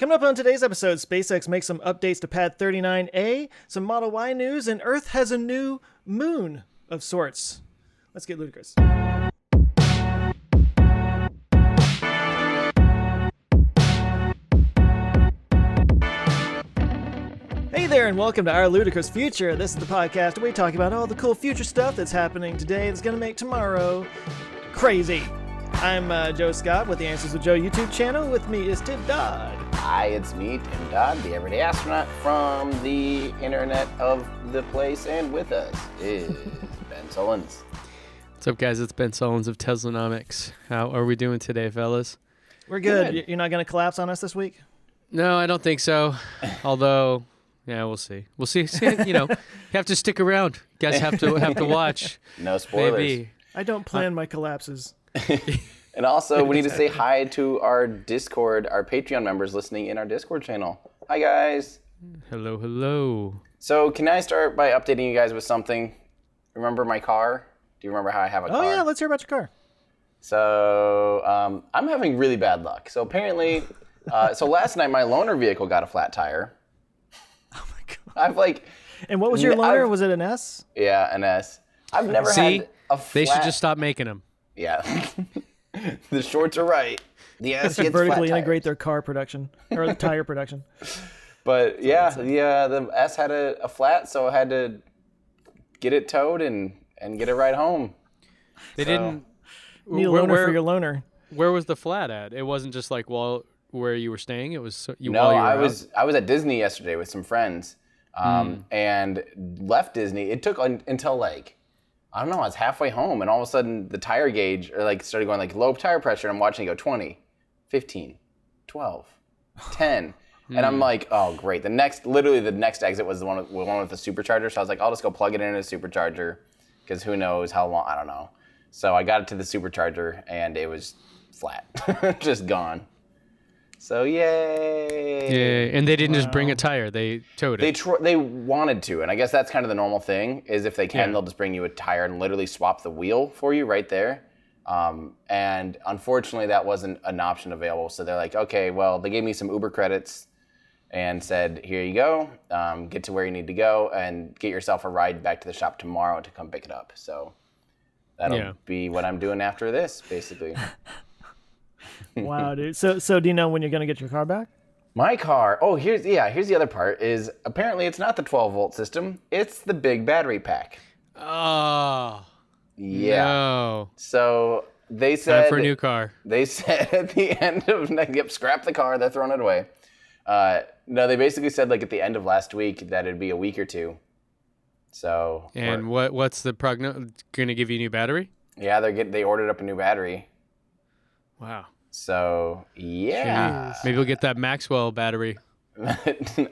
Coming up on today's episode, SpaceX makes some updates to Pad 39A, some Model Y news, and Earth has a new moon of sorts. Let's get ludicrous. Hey there, and welcome to Our Ludicrous Future. This is the podcast where we talk about all the cool future stuff that's happening today that's going to make tomorrow crazy. I'm Joe Scott with the Answers with Joe YouTube channel. With me is Tim Dodd. Hi, it's me, Tim Dodd, the everyday astronaut from the internet of the place, and with us is Ben Sullins. What's up, guys? It's Ben Sullins of Teslanomics. How are we doing today, fellas? We're good. You're not going to collapse on us this week? No, I don't think so. Although, yeah, we'll see. We'll see. You have to stick around. You guys have to watch. No spoilers. Maybe. I don't plan my collapses. And also, we need to say hi to our Discord, our Patreon members listening in our Discord channel. Hi, guys. Hello, hello. So, can I start by updating you guys with something? Remember my car? Do you remember how I have a car? Oh, yeah. Let's hear about your car. So, I'm having really bad luck. So, apparently, last night, my loaner vehicle got a flat tire. Oh, my God. And what was your loaner? Was it an S? Yeah, an S. I've never had a flat... They should just stop making them. Yeah. The shorts are right. The S to gets vertically flat integrate tires. their car production or the tire production. But yeah, the S had a flat, so I had to get it towed and get it right home. They didn't need a loaner for your loaner. Where was the flat at? It wasn't just like where you were staying. It was I was at Disney yesterday with some friends, and left Disney. It took until I don't know, I was halfway home, and all of a sudden the tire gauge started going low tire pressure, and I'm watching it go 20, 15, 12, 10. And I'm like, oh, great. The next exit was the one with the supercharger. So I was like, I'll just go plug it in a supercharger because who knows how long, I don't know. So I got it to the supercharger, and it was flat, just gone. So yay! Yeah, and they didn't just bring a tire; they towed it. They wanted to, and I guess that's kind of the normal thing. Is if they can, they'll just bring you a tire and literally swap the wheel for you right there. And unfortunately, that wasn't an option available. So they're like, okay, well, they gave me some Uber credits and said, here you go, get to where you need to go, and get yourself a ride back to the shop tomorrow to come pick it up. So that'll be what I'm doing after this, basically. Wow, dude. So do you know when you're going to get your car back? My car, here's the other part, is apparently it's not the 12-volt system, it's the big battery pack. Oh. Yeah. No. So they said... Time for a new car. They said at the end of... scrap the car, they're throwing it away. No, they basically said at the end of last week that it'd be a week or two. So... And what's the prognosis? Going to give you a new battery? Yeah, they ordered up a new battery. Wow. So, yeah. Maybe we'll get that Maxwell battery.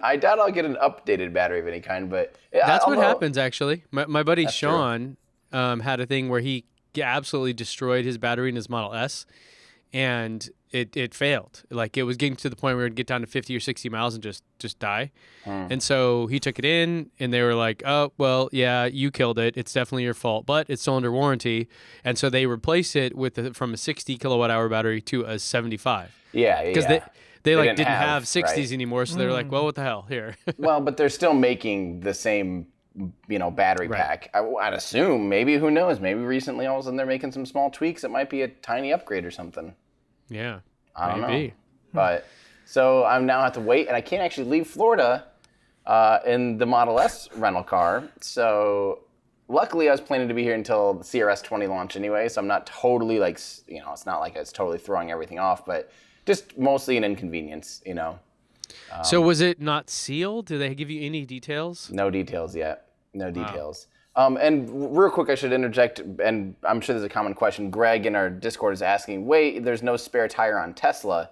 I doubt I'll get an updated battery of any kind, but... That's what happens, actually. My buddy Sean had a thing where he absolutely destroyed his battery in his Model S, and it failed. It was getting to the point where it would get down to 50 or 60 miles and just die. And so he took it in, and they were like, oh, well, yeah, you killed it. It's definitely your fault, but it's still under warranty. And so they replaced it from a 60 kilowatt hour battery to a 75. Yeah, because they didn't have 60s anymore, so they were like, well, what the hell, here. Well, but they're still making the same, battery pack. I'd assume, maybe, who knows, maybe recently all of a sudden they're making some small tweaks. It might be a tiny upgrade or something. Yeah, I don't know. But so I now have to wait, and I can't actually leave Florida in the Model S rental car. So luckily, I was planning to be here until the CRS 20 launch anyway. So I'm not totally it's not like it's totally throwing everything off, but just mostly an inconvenience, So was it not sealed? Did they give you any details? No details yet. No details. And real quick, I should interject, and I'm sure there's a common question. Greg in our Discord is asking, wait, there's no spare tire on Tesla.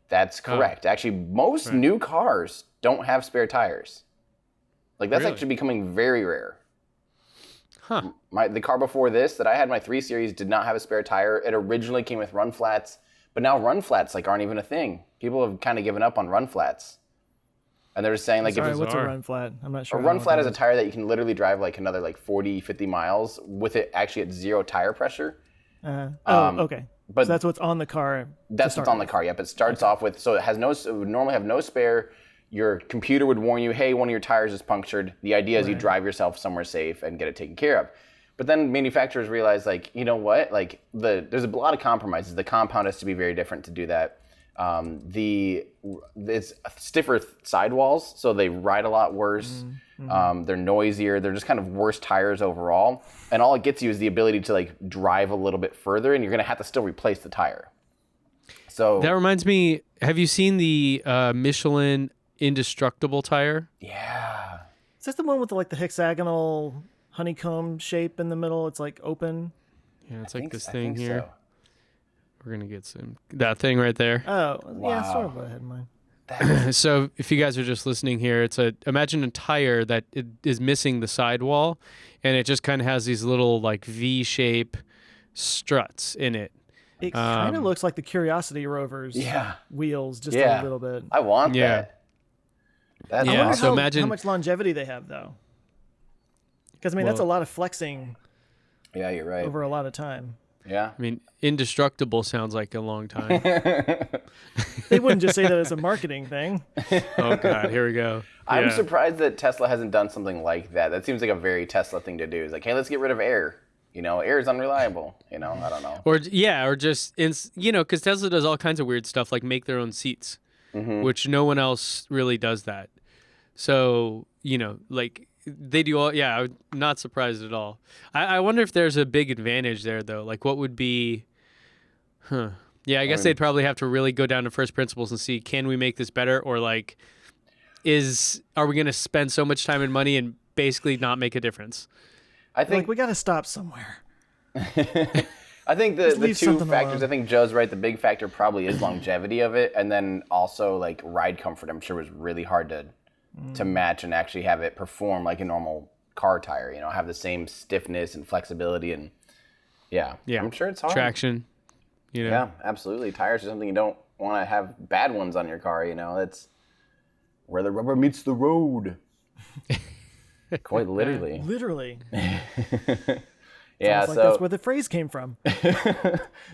That's correct. Actually, most new cars don't have spare tires. That's actually becoming very rare. Huh. The car before this that I had, my 3 Series, did not have a spare tire. It originally came with run flats, but now run flats aren't even a thing. People have kind of given up on run flats. And they're just saying what's a run flat? I'm not sure. A run flat is a tire that you can literally drive another 40, 50 miles with it actually at 0 tire pressure. Okay. But So that's what's on the car. That's what's on the car. Yep. It starts off with, so it would normally have no spare. Your computer would warn you, hey, one of your tires is punctured. The idea is you drive yourself somewhere safe and get it taken care of. But then manufacturers realize, like, you know what? Like, there's a lot of compromises. The compound has to be very different to do that. It's stiffer sidewalls, so they ride a lot worse. They're noisier. They're just kind of worse tires overall. And all it gets you is the ability to like drive a little bit further, and you're going to have to still replace the tire. So that reminds me. Have you seen the Michelin Indestructible tire? Yeah. Is this the one with the hexagonal honeycomb shape in the middle? It's like open. Yeah, it's like this thing here. So. We're gonna get that thing right there. Oh, yeah, sort of what I had in mind. So if you guys are just listening here, imagine a tire that is missing the sidewall, and it just kind of has these little like V-shape struts in it. It kind of looks like the Curiosity rover's wheels, just a little bit. I want that. That's awesome. So imagine how much longevity they have, though. Because I mean, that's a lot of flexing. Yeah, you're right. Over a lot of time. Yeah. I mean, Indestructible sounds like a long time. They wouldn't just say that as a marketing thing. Oh, God. Here we go. I'm surprised that Tesla hasn't done something like that. That seems like a very Tesla thing to do. It's like, hey, let's get rid of air. Air is unreliable. I don't know. Or just, because Tesla does all kinds of weird stuff, like make their own seats, which no one else really does that. So, like... They do all, I'm not surprised at all. I wonder if there's a big advantage there, though. Like, what would be, Yeah, I guess they'd probably have to really go down to first principles and see, can we make this better? Or, like, are we going to spend so much time and money and basically not make a difference? I think we got to stop somewhere. I think the two factors, alone. I think Joe's right. The big factor probably is longevity of it. And then also, like, ride comfort, I'm sure was really hard to match and actually have it perform like a normal car tire, have the same stiffness and flexibility and I'm sure it's hard. Traction, Yeah, absolutely. Tires are something you don't want to have bad ones on your car, That's where the rubber meets the road. Quite literally. Literally. Yeah, so that's where the phrase came from.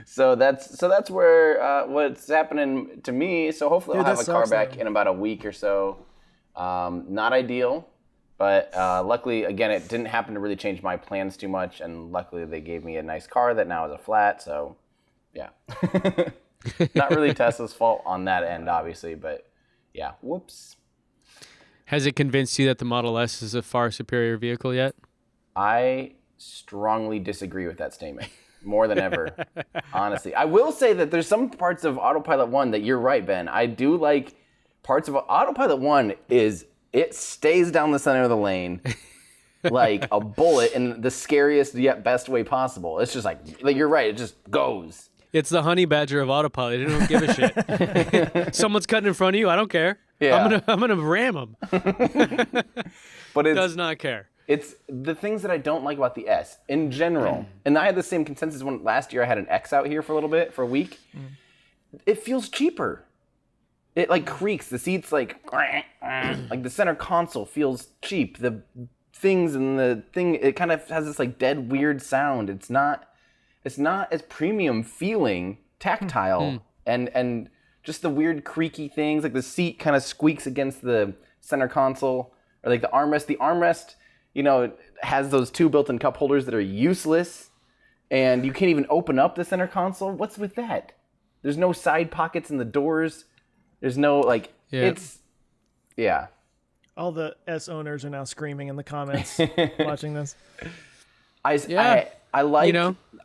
So that's where what's happening to me. So hopefully I'll have a car back in about a week or so. Not ideal, but luckily, again, it didn't happen to really change my plans too much, and luckily they gave me a nice car that now is a flat, so yeah. Not really Tesla's fault on that end, obviously, but yeah, whoops. Has it convinced you that the Model S is a far superior vehicle yet? I strongly disagree with that statement, more than ever, honestly. I will say that there's some parts of Autopilot 1 that you're right, Ben. I do like... Parts of Autopilot 1 it stays down the center of the lane like a bullet in the scariest yet best way possible. It's just like you're right, it just goes. It's the honey badger of Autopilot. It don't give a shit. Someone's cutting in front of you, I don't care. Yeah. I'm gonna ram them. But it does not care. It's the things that I don't like about the S in general. And I had the same consensus when last year I had an X out here for a little bit, for a week. It feels cheaper. It like creaks. The seats like the center console feels cheap. The things and the thing, it kind of has this like dead weird sound. It's not as premium feeling, tactile, and just the weird creaky things. Like the seat kind of squeaks against the center console, or like the armrest. The armrest, has those two built-in cup holders that are useless, and you can't even open up the center console. What's with that? There's no side pockets in the doors. There's no, it's, All the S owners are now screaming in the comments watching this. I like,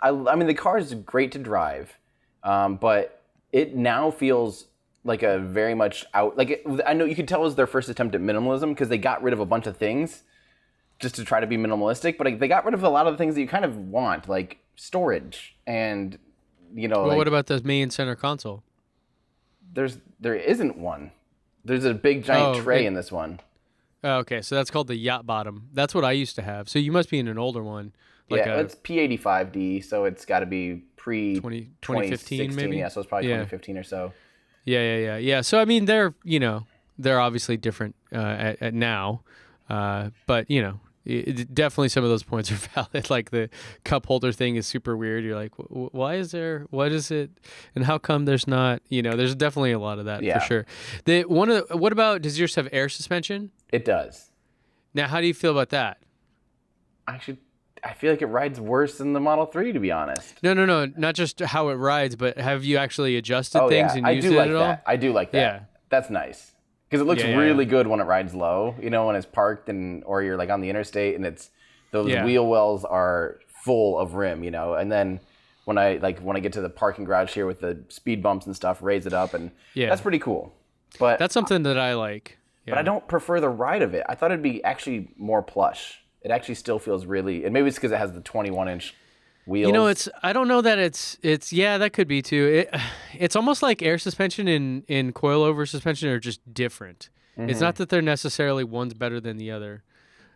I mean, the car is great to drive, but it now feels like a very much I know you could tell it was their first attempt at minimalism because they got rid of a bunch of things just to try to be minimalistic, but they got rid of a lot of the things that you kind of want, like storage and, Well, what about the main center console? There isn't one. There's a big giant tray in this one. Oh, okay, so that's called the yacht bottom. That's what I used to have. So you must be in an older one. It's P85D, so it's got to be 2015 maybe. Yeah, so it's probably 2015 or so. Yeah. So I mean, they're obviously different at now, but definitely some of those points are valid. Like the cup holder thing is super weird. You're like, why is there? What is it? And how come there's not? There's definitely a lot of that for sure. What about? Does yours have air suspension? It does. Now, how do you feel about that? Actually, I feel like it rides worse than the Model 3, to be honest. No, not just how it rides, but have you actually adjusted things and used it at all? I do like that. Yeah. That's nice. Because it looks really good when it rides low, when it's parked or you're like on the interstate and those wheel wells are full of rim, and then when I get to the parking garage here with the speed bumps and stuff, raise it up, and that's pretty cool. But that's something that I like. Yeah. But I don't prefer the ride of it. I thought it'd be actually more plush. It actually still feels really, and maybe it's because it has the 21-inch wheels. I don't know that it's that could be too. It's almost like air suspension in coilover suspension are just different. Mm-hmm. It's not that they're necessarily one's better than the other.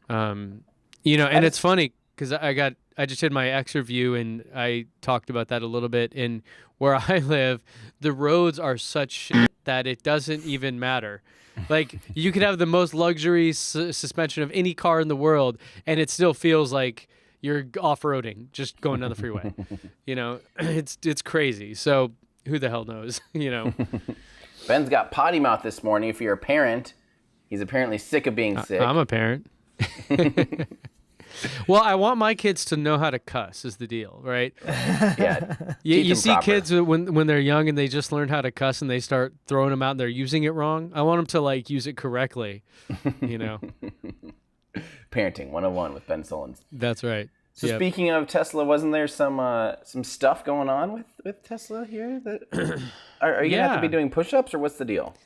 And it's funny because I just did my X review and I talked about that a little bit. And where I live, the roads are such shit that it doesn't even matter. Like you could have the most luxury suspension of any car in the world, and it still feels like you're off-roading, just going down the freeway. It's crazy. So who the hell knows? Ben's got potty mouth this morning. If you're a parent, he's apparently sick of being sick. I'm a parent. Well, I want my kids to know how to cuss is the deal, right? Yeah. You see kids when they're young and they just learn how to cuss and they start throwing them out and they're using it wrong. I want them to use it correctly, Parenting 101 with Ben Solons. That's right. So speaking of Tesla, wasn't there some stuff going on with Tesla here? Are you gonna have to be doing push-ups or what's the deal?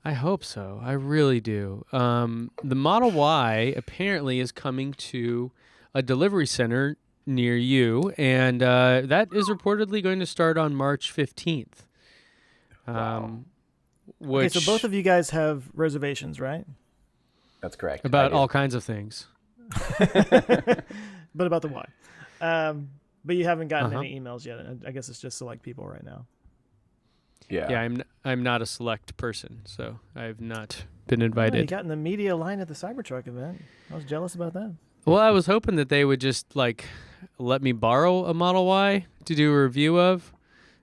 I hope so. I really do. The Model Y apparently is coming to a delivery center near you, and that is reportedly going to start on March 15th. Wow. Okay, so both of you guys have reservations, right? That's correct. About all kinds of things. But about the Y. But you haven't gotten any emails yet. I guess it's just select people right now. Yeah, I'm not a select person, so I've not been invited. Oh, you got in the media line at the Cybertruck event. I was jealous about that. Well, I was hoping that they would just let me borrow a Model Y to do a review of,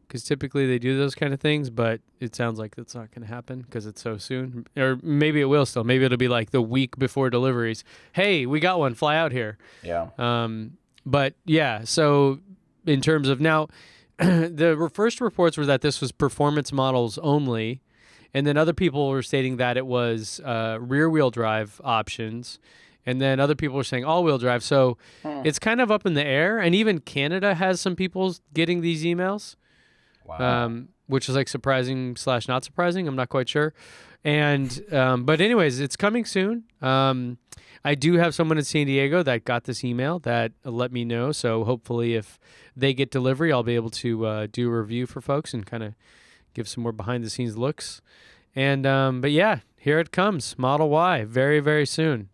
because typically they do those kind of things, but it sounds like that's not going to happen because it's so soon. Or maybe it will still. Maybe it'll be like the week before deliveries. Hey, we got one. Fly out here. Yeah. But yeah, so in terms of now, the first reports were that this was performance models only, and then other people were stating that it was rear-wheel drive options, and then other people were saying all-wheel drive. So it's kind of up in the air, and even Canada has some people getting these emails, which is surprising / not surprising. I'm not quite sure. And but anyways, it's coming soon. I do have someone in San Diego that got this email that let me know. So hopefully if they get delivery, I'll be able to do a review for folks and kind of give some more behind the scenes looks. And but yeah, here it comes. Model Y very, very soon.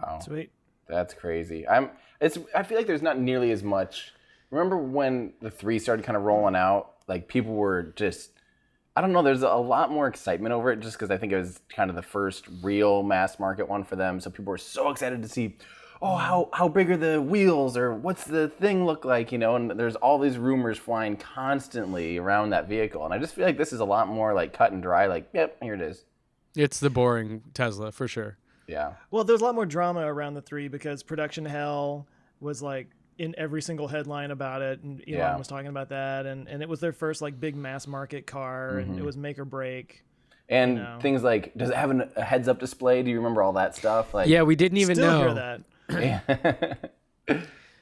Wow. Sweet. That's crazy. I feel like there's not nearly as much. Remember when the 3 started kind of rolling out? People were just, I don't know, there's a lot more excitement over it just because I think it was kind of the first real mass market one for them. So people were so excited to see, how big are the wheels or what's the thing look like, and there's all these rumors flying constantly around that vehicle. And I just feel like this is a lot more cut and dry, yep, here it is. It's the boring Tesla for sure. Yeah. Well, there's a lot more drama around the 3 because production hell was in every single headline about it, and Elon was talking about that, and it was their first big mass market car, and it was make or break. And things does it have a heads-up display? Do you remember all that stuff? Yeah, we didn't even Still know. hear that.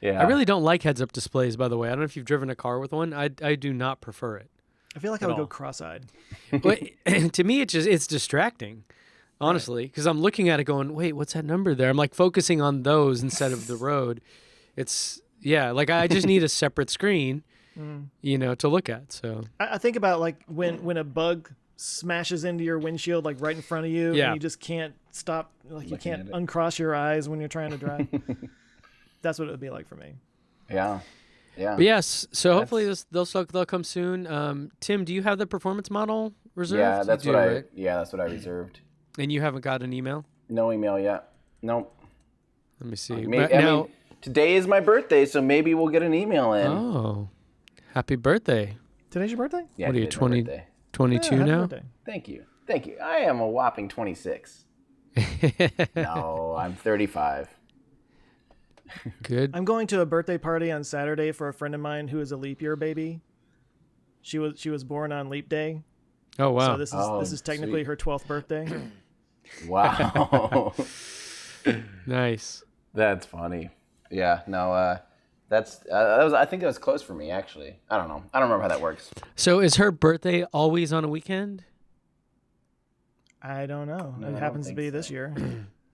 Yeah. I really don't like heads-up displays, by the way. I don't know if you've driven a car with one. I do not prefer it. I feel like I would go cross-eyed. To me, it's distracting, honestly, because I'm looking at it going, wait, what's that number there? I'm focusing on those instead of the road. It's I just need a separate screen, to look at. So I think about when a bug smashes into your windshield right in front of you, and you just can't stop. You can't uncross your eyes when you're trying to drive. That's what it would be like for me. Yeah. Yeah. But yes. So hopefully they'll come soon. Tim, do you have the performance model reserved? Yeah, that's what I reserved. And you haven't got an email? No email yet. Nope. Let me see. Maybe, I mean, today is my birthday, so maybe we'll get an email in. Oh, happy birthday. Today's your birthday? Yeah, What are you, today's my 20, birthday. 22 happy now? birthday. Thank you. I am a whopping 26. No, I'm 35. Good. I'm going to a birthday party on Saturday for a friend of mine who is a leap year baby. She was born on leap day. Oh, wow. So this is technically sweet. her 12th birthday. Wow. Nice. That's funny. Yeah, no, I think that was close for me, actually. I don't know. I don't remember how that works. So is her birthday always on a weekend? I don't know. No, I it don't happens to think be so. this year.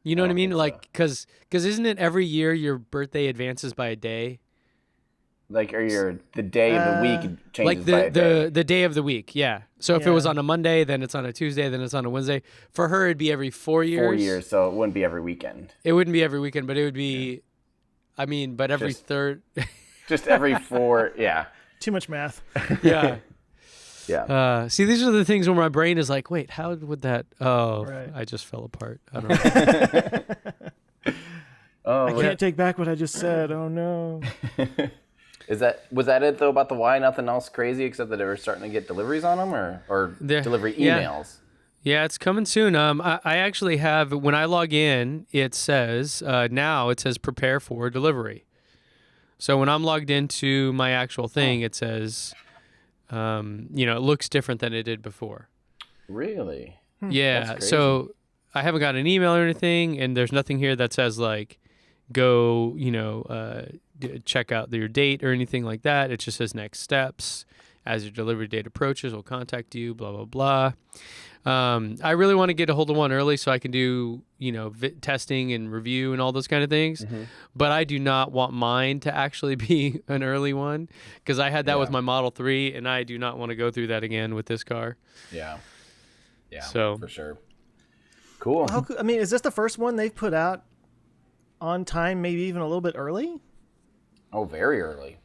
You know what I don't mean? think Like, because isn't it every year your birthday advances by a day? Like, or the day of the week changes Like by a day. the day of the week, yeah. So if it was Yeah. on a Monday, then it's on a Tuesday, then it's on a Wednesday. For her, it'd be every 4 years. 4 years, so it wouldn't be every weekend. It wouldn't be every weekend, but it would be, I mean, but every Just- third. Just every 4, yeah. Too much math. Yeah. Yeah. See, these are the things where my brain is like, wait, how would that? Oh, Right. I just fell apart. I don't know. Oh, I can't take back what I just said. Oh no. was that it though about the Y? Nothing else crazy except that they were starting to get deliveries on them, or There- delivery yeah. emails. Yeah, it's coming soon. I actually have, when I log in, it says, now it says prepare for delivery. So when I'm logged into my actual thing, it says, it looks different than it did before. Really? Yeah. That's crazy. So I haven't got an email or anything, and there's nothing here that says like, go, check out your date or anything like that. It just says next steps. As your delivery date approaches, we'll contact you, blah, blah, blah. I really want to get a hold of one early so I can do, testing and review and all those kind of things. Mm-hmm. But I do not want mine to actually be an early one because I had that with my Model 3, and I do not want to go through that again with this car. Yeah. Yeah. So- for sure. Cool. I mean, is this the first one they've put out on time, maybe even a little bit early? Oh, very early.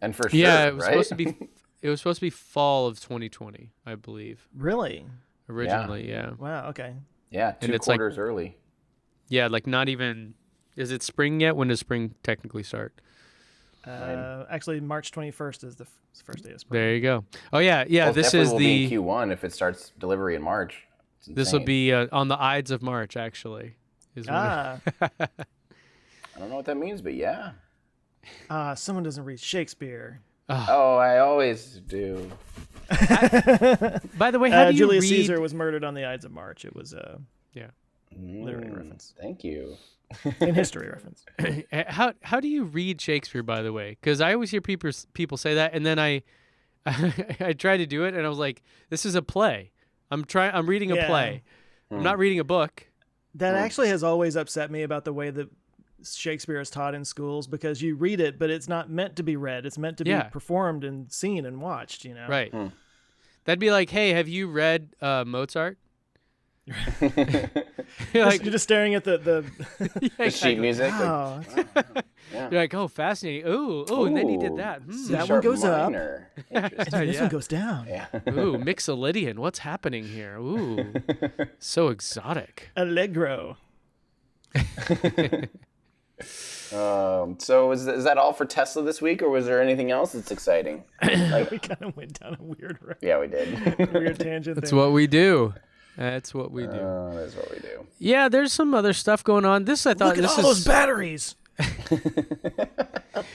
And for sure, Yeah, it was right? supposed to be. It was supposed to be fall of 2020, I believe, Really? originally. Yeah. Wow. Okay. Yeah, And 2 it's like- quarters early. Yeah, like not even. Is it spring yet? When does spring technically start? Actually, March 21st is the first day of spring. There you go. Oh yeah, yeah. Well, it this definitely is will be the. in Q1 if it starts delivery in March. It's This will insane. be on the Ides of March, actually. Is when- Ah, I don't know what that means, but yeah. Someone doesn't read Shakespeare. Oh, I always do. By the way, how do you Julius read? Caesar was murdered on the Ides of March. It was a Yeah. literary reference. Thank you. In history reference. How do you read Shakespeare? By the way, because I always hear people say that, and then I try to do it, and I was like, this is a play. I'm reading a Yeah. play. I'm not reading a book. That actually has always upset me about the way that Shakespeare is taught in schools, because you read it, but it's not meant to be read. It's meant to be Yeah. performed and seen and watched, Right. That'd be like, hey, have you read Mozart? You're like, You're just staring at the The sheet music. like, oh, yeah. you're like, oh, fascinating. Ooh, and then he did that. C That one sharp goes up. minor. Interesting. this Yeah. one goes down. Yeah. Ooh, Mixolydian. What's happening here? Ooh, so exotic. Allegro. So is that all for Tesla this week, or was there anything else that's exciting? We kind of went down a weird Yeah, we did. weird tangent. That's there. what we do. That's what we do. That's what we do. Yeah, there's some other stuff going on. This I thought Look at this all is those batteries. A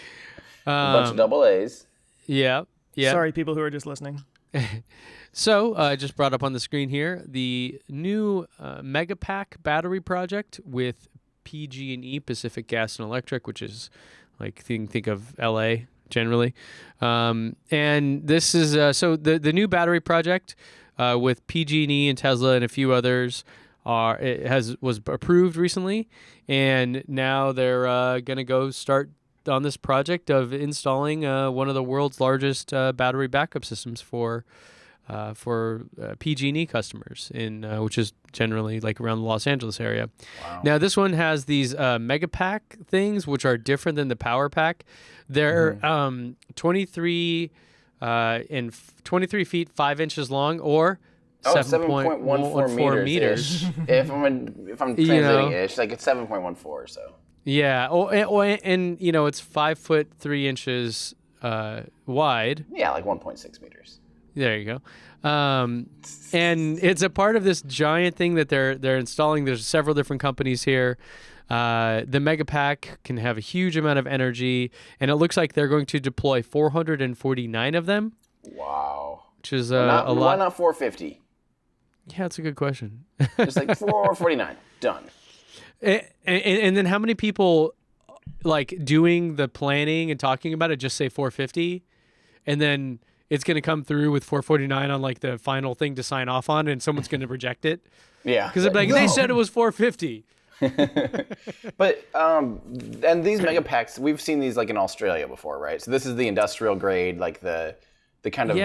bunch of double A's. yeah. Sorry, people who are just listening. So I just brought up on the screen here the new Megapack battery project with PG&E, Pacific Gas and Electric, which is like think of LA generally. And this is so the new battery project with PG&E and Tesla and a few others was approved recently, and now they're gonna go start on this project of installing one of the world's largest battery backup systems for PG&E customers which is generally like around the Los Angeles area. Wow. Now this one has these Megapack things, which are different than the Power Pack. They're 23 and 23 feet 5 inches long, or Oh, 7.14 meters. If I'm translating ish, like it's 7.14. So. Yeah. And it's 5'3" wide. Yeah, like 1.6 meters. There you go. And it's a part of this giant thing that they're installing. There's several different companies here. The Megapack can have a huge amount of energy, and it looks like they're going to deploy 449 of them. Wow. Which is a lot. Why not 450? Yeah, that's a good question. Just like 449. Done. And then how many people like doing the planning and talking about it just say 450, and then it's going to come through with 449 on like the final thing to sign off on, and someone's going to reject it? Yeah. Because they said it was 450. But and these Megapacks, we've seen these like in Australia before, right? So this is the industrial grade, like the kind of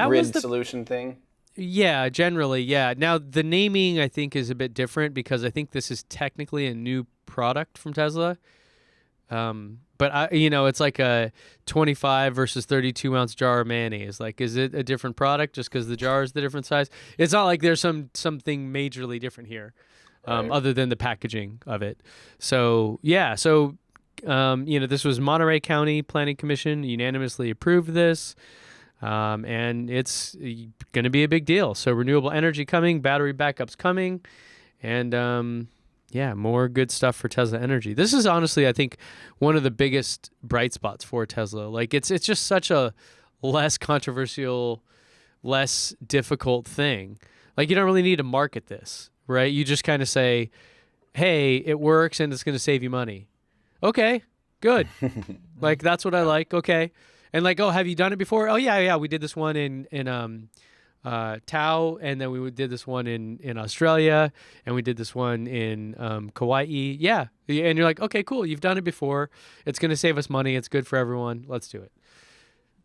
grid solution thing. Yeah, generally, yeah. Now, the naming, I think, is a bit different because I think this is technically a new product from Tesla. But, it's like a 25 versus 32-ounce jar of mayonnaise. Like, is it a different product just because the jar is the different size? It's not like there's something majorly different here, other than the packaging of it. So, yeah. So, this was Monterey County Planning Commission unanimously approved this. And it's going to be a big deal. So renewable energy coming, battery backups coming, and more good stuff for Tesla Energy. This is honestly, I think, one of the biggest bright spots for Tesla. Like it's just such a less controversial, less difficult thing. Like you don't really need to market this, right? You just kind of say, "Hey, it works and it's going to save you money." Okay, good. Like that's what I like. Okay. And like, oh, have you done it before? Oh, yeah. We did this one in Tau, and then we did this one in Australia, and we did this one in Kauai. Yeah. And you're like, okay, cool. You've done it before. It's going to save us money. It's good for everyone. Let's do it.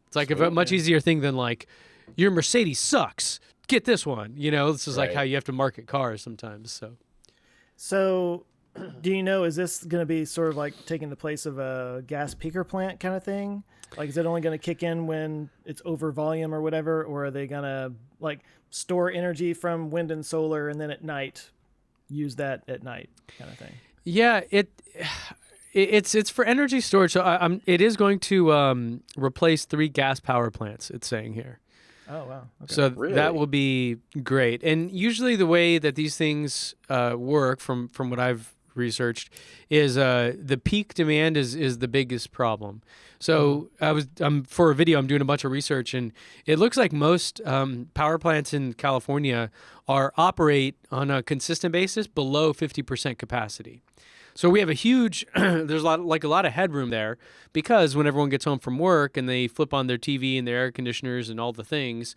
It's like a much easier thing than like, your Mercedes sucks. Get this one. This is like how you have to market cars sometimes. So do you know, is this going to be sort of like taking the place of a gas peaker plant kind of thing? Like, is it only going to kick in when it's over volume or whatever? Or are they going to like store energy from wind and solar and then at night use that at night kind of thing? Yeah, it's for energy storage. So it is going to replace 3 gas power plants, it's saying here. Oh, wow. Okay. So really? That will be great. And usually the way that these things work from what I've researched is the peak demand is the biggest problem. So for a video, I'm doing a bunch of research, and it looks like most power plants in California operate on a consistent basis below 50% capacity. So we have a huge, there's a lot of headroom there, because when everyone gets home from work and they flip on their TV and their air conditioners and all the things,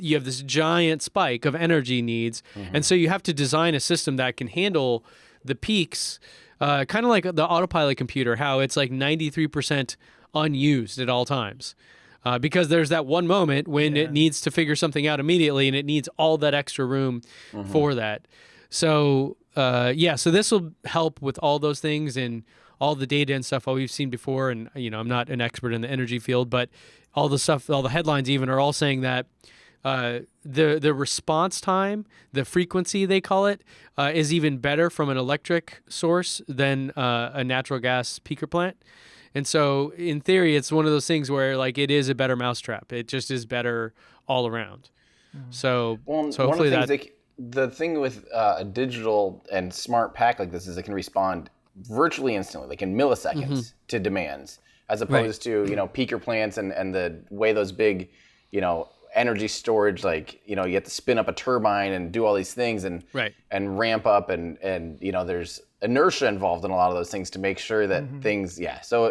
you have this giant spike of energy needs. Mm-hmm. And so you have to design a system that can handle the peaks, kind of like the autopilot computer, how it's like 93% unused at all times. Because there's that one moment when it needs to figure something out immediately, and it needs all that extra room for that. So, so this will help with all those things and all the data and stuff we've seen before. And, I'm not an expert in the energy field, but all the stuff, all the headlines even are all saying that the response time, the frequency they call it, is even better from an electric source than a natural gas peaker plant. And so in theory, it's one of those things where like it is a better mousetrap. It just is better all around. Mm-hmm. So hopefully the thing with a digital and smart pack like this is it can respond virtually instantly, like in milliseconds to demands, as opposed to, peaker plants and the way those big, energy storage, like, you have to spin up a turbine and do all these things and ramp up and there's inertia involved in a lot of those things to make sure that things, So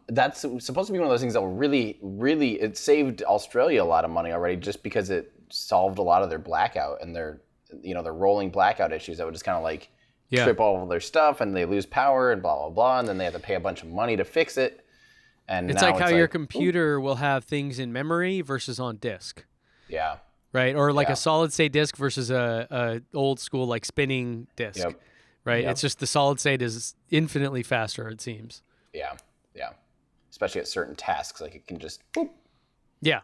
that's supposed to be one of those things that will really, really, it saved Australia a lot of money already just because it solved a lot of their blackout and their rolling blackout issues that would just kind of like trip all of their stuff and they lose power and blah, blah, blah. And then they have to pay a bunch of money to fix it. And it's like how your computer will have things in memory versus on disk. Yeah. Right. Or like a solid state disk versus a old school like spinning disk. Yep. Right. Yep. It's just the solid state is infinitely faster, it seems. Yeah. Yeah. Especially at certain tasks, like it can just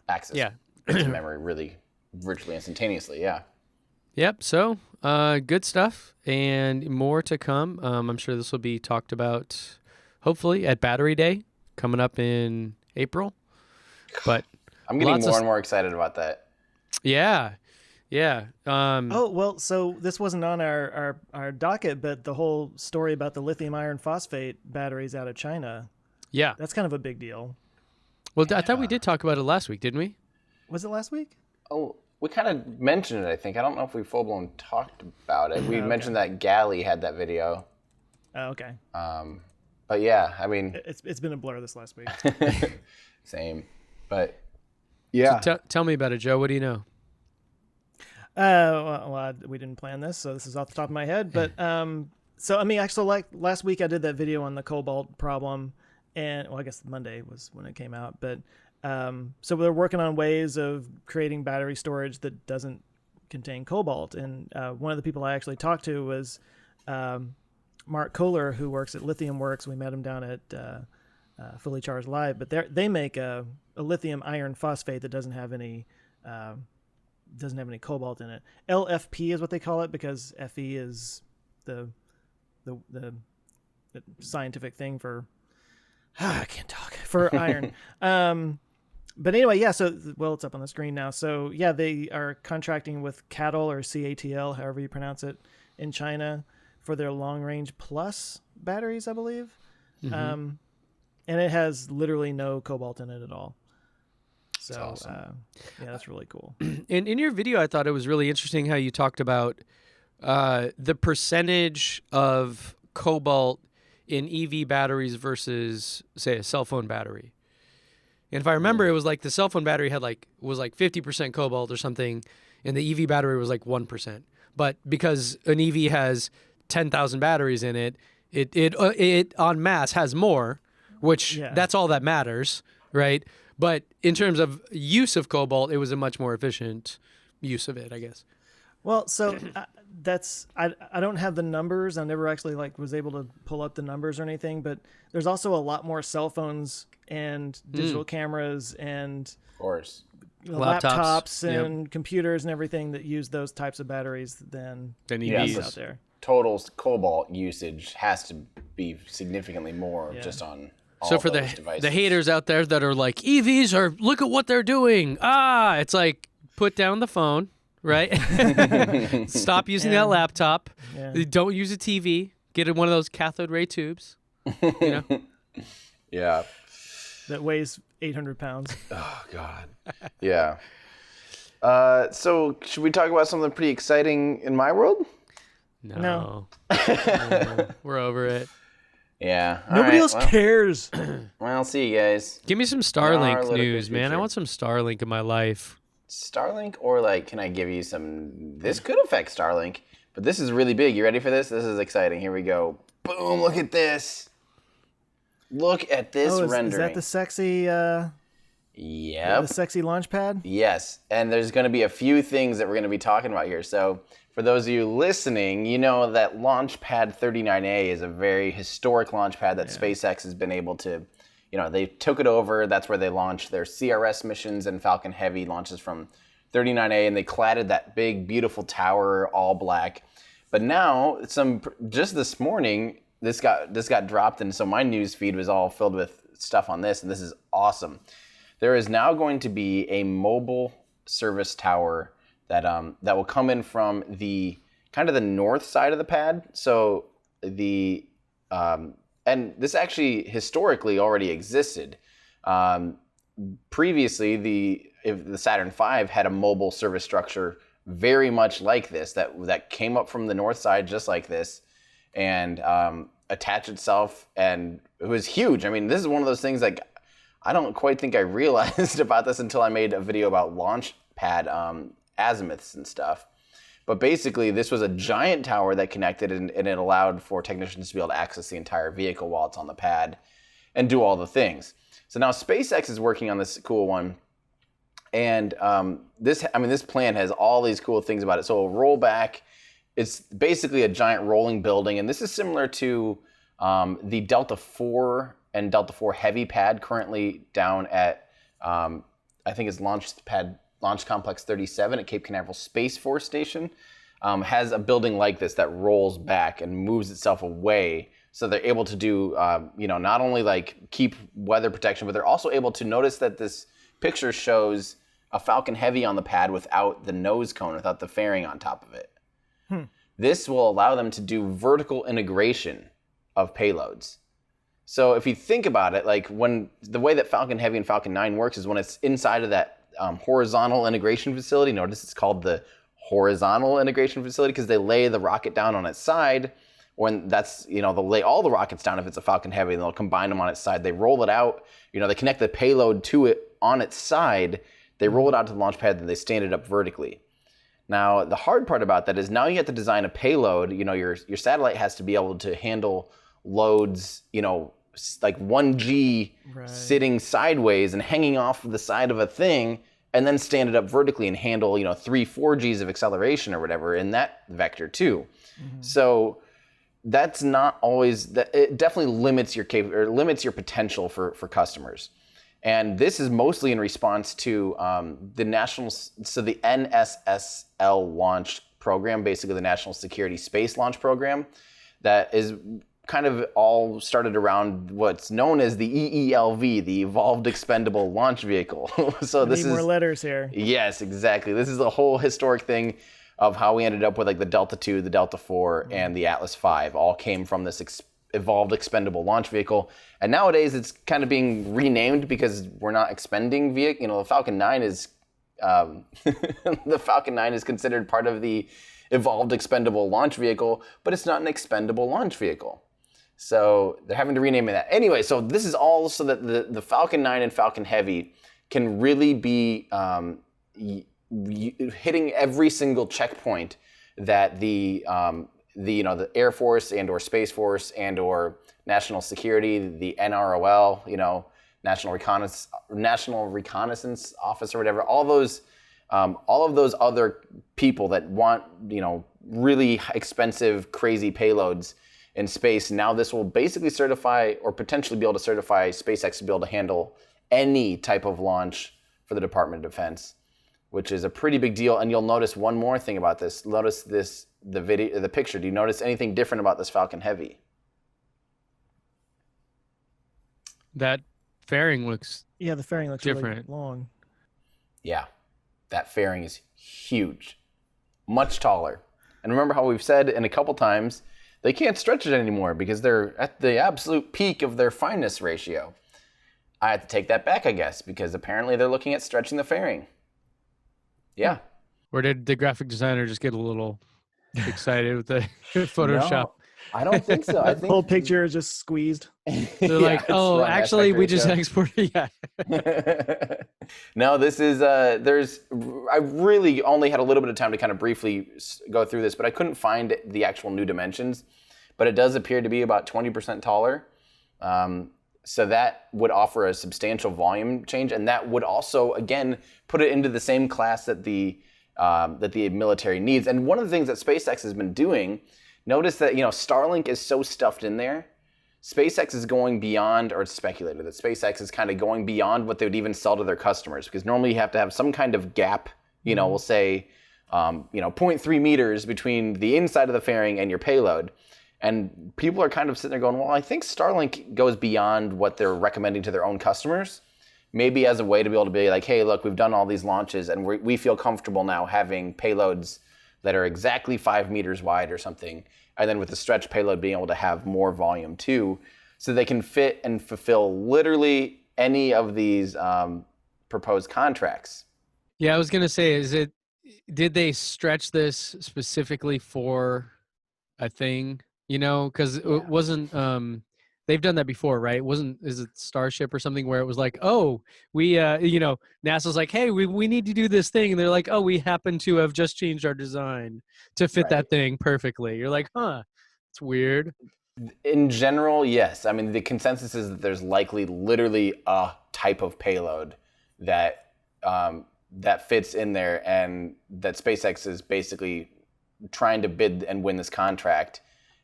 access memory really, virtually instantaneously. Yeah. Yep. So, good stuff and more to come. I'm sure this will be talked about, hopefully, at Battery Day coming up in April. But I'm getting more and more excited about that. Yeah. Yeah. Oh, well, so this wasn't on our docket, but the whole story about the lithium iron phosphate batteries out of China, Yeah. that's kind of a big deal. Well, I thought we did talk about it last week, didn't we? Was it last week? Oh, we kind of mentioned it, I think. I don't know if we full-blown talked about it. We mentioned that Galley had that video. Oh, okay. But yeah, I mean... It's been a blur this last week. Same. But yeah. So tell me about it, Joe. What do you know? We didn't plan this, so this is off the top of my head. But so I mean, actually, like last week, I did that video on the cobalt problem, and I guess Monday was when it came out. But so they're working on ways of creating battery storage that doesn't contain cobalt. And one of the people I actually talked to was Mark Kohler, who works at Lithium Works. We met him down at Fully Charged Live. But they make a lithium iron phosphate that doesn't have any cobalt in it. LFP is what they call it because Fe is the scientific thing for I can't talk for iron. But anyway, yeah. So it's up on the screen now. So yeah, they are contracting with CATL or CATL, however you pronounce it, in China for their long range plus batteries, I believe. Mm-hmm. And it has literally no cobalt in it at all. So, awesome. Yeah, that's really cool. In your video, I thought it was really interesting how you talked about the percentage of cobalt in EV batteries versus, say, a cell phone battery. And if I remember, it was like the cell phone battery was 50% cobalt or something, and the EV battery was like 1%. But because an EV has 10,000 batteries in it, it en masse has more, which that's all that matters, right? But in terms of use of cobalt, it was a much more efficient use of it, I guess. Well, so I don't have the numbers. I never actually was able to pull up the numbers or anything. But there's also a lot more cell phones and digital cameras and of course laptops and computers and everything that use those types of batteries than EVs out there. Total cobalt usage has to be significantly more just on. So for the haters out there that are like, EVs are, look at what they're doing. It's like, put down the phone, right? Stop using that laptop. Yeah. Don't use a TV. Get one of those cathode ray tubes. You know? Yeah. That weighs 800 pounds. Oh, God. Yeah. So should we talk about something pretty exciting in my world? No. We're over it. Yeah. Nobody else cares. Well, see you guys. Give me some Starlink news, man. I want some Starlink in my life. Starlink, or can I give you some? This could affect Starlink, but this is really big. You ready for this? This is exciting. Here we go. Boom! Look at this. Look at this rendering. Is that the sexy? Yep. The sexy Launchpad. Yes, and there's going to be a few things that we're going to be talking about here. So, for those of you listening, you know that Launchpad 39A is a very historic launchpad that SpaceX has been able to, they took it over. That's where they launched their CRS missions and Falcon Heavy launches from 39A, and they cladded that big, beautiful tower all black. But now, just this morning, this got dropped, and so my news feed was all filled with stuff on this, and this is awesome. There is now going to be a mobile service tower that will come in from the kind of the north side of the pad. So and this actually historically already existed. Previously, the Saturn V had a mobile service structure very much like this that came up from the north side just like this, and attached itself, and it was huge. I mean, this is one of those things I don't quite think I realized about this until I made a video about Launchpad azimuths and stuff. But basically, this was a giant tower that connected, and it allowed for technicians to be able to access the entire vehicle while it's on the pad and do all the things. So now SpaceX is working on this cool one, and this plan has all these cool things about it. So a rollback, it's basically a giant rolling building, and this is similar to the Delta IV and Delta IV Heavy pad currently down at I think it's Launchpad Launch Complex 37 at Cape Canaveral Space Force Station has a building like this that rolls back and moves itself away. So they're able to do, not only like keep weather protection, but they're also able to notice that this picture shows a Falcon Heavy on the pad without the nose cone, without the fairing on top of it. This will allow them to do vertical integration of payloads. So if you think about it, like when the way that Falcon Heavy and Falcon 9 works is when it's inside of that horizontal integration facility. Notice it's called the horizontal integration facility because they lay the rocket down on its side. When that's, they'll lay all the rockets down if it's a Falcon Heavy, and they'll combine them on its side. They roll it out, they connect the payload to it on its side. They roll it out to the launch pad, and they stand it up vertically. Now, the hard part about that is now you have to design a payload. Your satellite has to be able to handle loads, like 1G sitting sideways and hanging off the side of a thing, and then stand it up vertically and handle, 3-4 Gs of acceleration or whatever in that vector too. So that's not always that. It definitely limits your potential for customers. And this is mostly in response to the NSSL launch program, basically the National Security Space Launch Program, that is kind of all started around what's known as the EELV, the Evolved Expendable Launch Vehicle. So this is more letters here. Yes, exactly. This is a whole historic thing of how we ended up with like the Delta II, the Delta IV, and the Atlas V. All came from this Evolved Expendable Launch Vehicle. And nowadays it's kind of being renamed because we're not expending vehicle. The Falcon 9 is the Falcon 9 is considered part of the Evolved Expendable Launch Vehicle, but it's not an expendable launch vehicle. So they're having to rename it that. Anyway, so this is all so that the Falcon 9 and Falcon Heavy can really be hitting every single checkpoint that the Air Force and or Space Force and or National Security, the NROL, National Reconnaissance Office or whatever, all of those other people that want, really expensive, crazy payloads in space. Now this will basically certify or potentially be able to certify SpaceX to be able to handle any type of launch for the Department of Defense, which is a pretty big deal. And you'll notice one more thing about this. Notice the picture. Do you notice anything different about this Falcon Heavy? That fairing looks the fairing looks different. Really long. Yeah, that fairing is huge, much taller. And remember how we've said in a couple times, they can't stretch it anymore because they're at the absolute peak of their fineness ratio. I have to take that back, I guess, because apparently they're looking at stretching the fairing. Yeah. Or did the graphic designer just get a little excited with the Photoshop? No, I don't think so. I think the whole picture is just squeezed. They're like, oh, actually, we just exported. Yeah. No, this is, I really only had a little bit of time to kind of briefly go through this, but I couldn't find the actual new dimensions. But it does appear to be about 20% taller. So that would offer a substantial volume change. And that would also, again, put it into the same class that the military needs. And one of the things that SpaceX has been doing, notice that, Starlink is so stuffed in there. SpaceX is going beyond, or it's speculated that SpaceX is kind of going beyond what they would even sell to their customers, because normally you have to have some kind of gap, we'll say, 0.3 meters between the inside of the fairing and your payload. And people are kind of sitting there going, well, I think Starlink goes beyond what they're recommending to their own customers, maybe as a way to be able to be like, hey, look, we've done all these launches and we feel comfortable now having payloads that are exactly 5 meters wide or something. And then with the stretch payload being able to have more volume too, so they can fit and fulfill literally any of these proposed contracts. Yeah, I was going to say, did they stretch this specifically for a thing? Because it wasn't, they've done that before, right? Is it Starship or something where it was like, oh, we, NASA's like, hey, we need to do this thing. And they're like, oh, we happen to have just changed our design to fit that thing perfectly. You're like, huh, it's weird. In general, yes. I mean, the consensus is that there's likely literally a type of payload that fits in there, and that SpaceX is basically trying to bid and win this contract,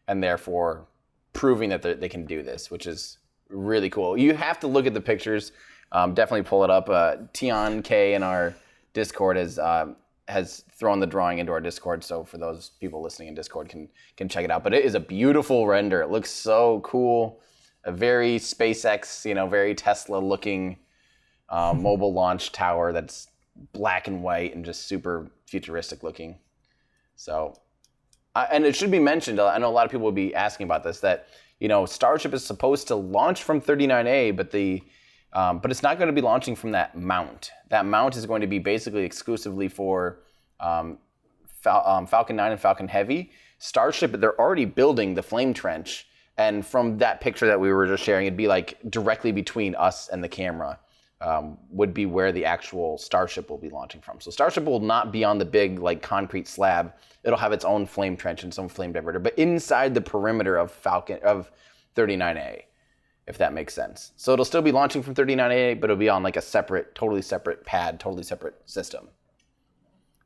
and therefore proving that they can do this, which is really cool. You have to look at the pictures. Definitely pull it up. Tian K in our Discord has thrown the drawing into our Discord, so for those people listening in Discord can check it out. But it is a beautiful render. It looks so cool. A very SpaceX, very Tesla-looking mobile launch tower that's black and white and just super futuristic looking. So, and it should be mentioned, I know a lot of people will be asking about this, that Starship is supposed to launch from 39A, but it's not going to be launching from that mount. That mount is going to be basically exclusively for Falcon 9 and Falcon Heavy. Starship, they're already building the flame trench, and from that picture that we were just sharing, it'd be like directly between us and the camera. Would be where the actual Starship will be launching from. So Starship will not be on the big concrete slab. It'll have its own flame trench and its own flame diverter, but inside the perimeter of 39A, if that makes sense. So it'll still be launching from 39A, but it'll be on a totally separate pad, totally separate system.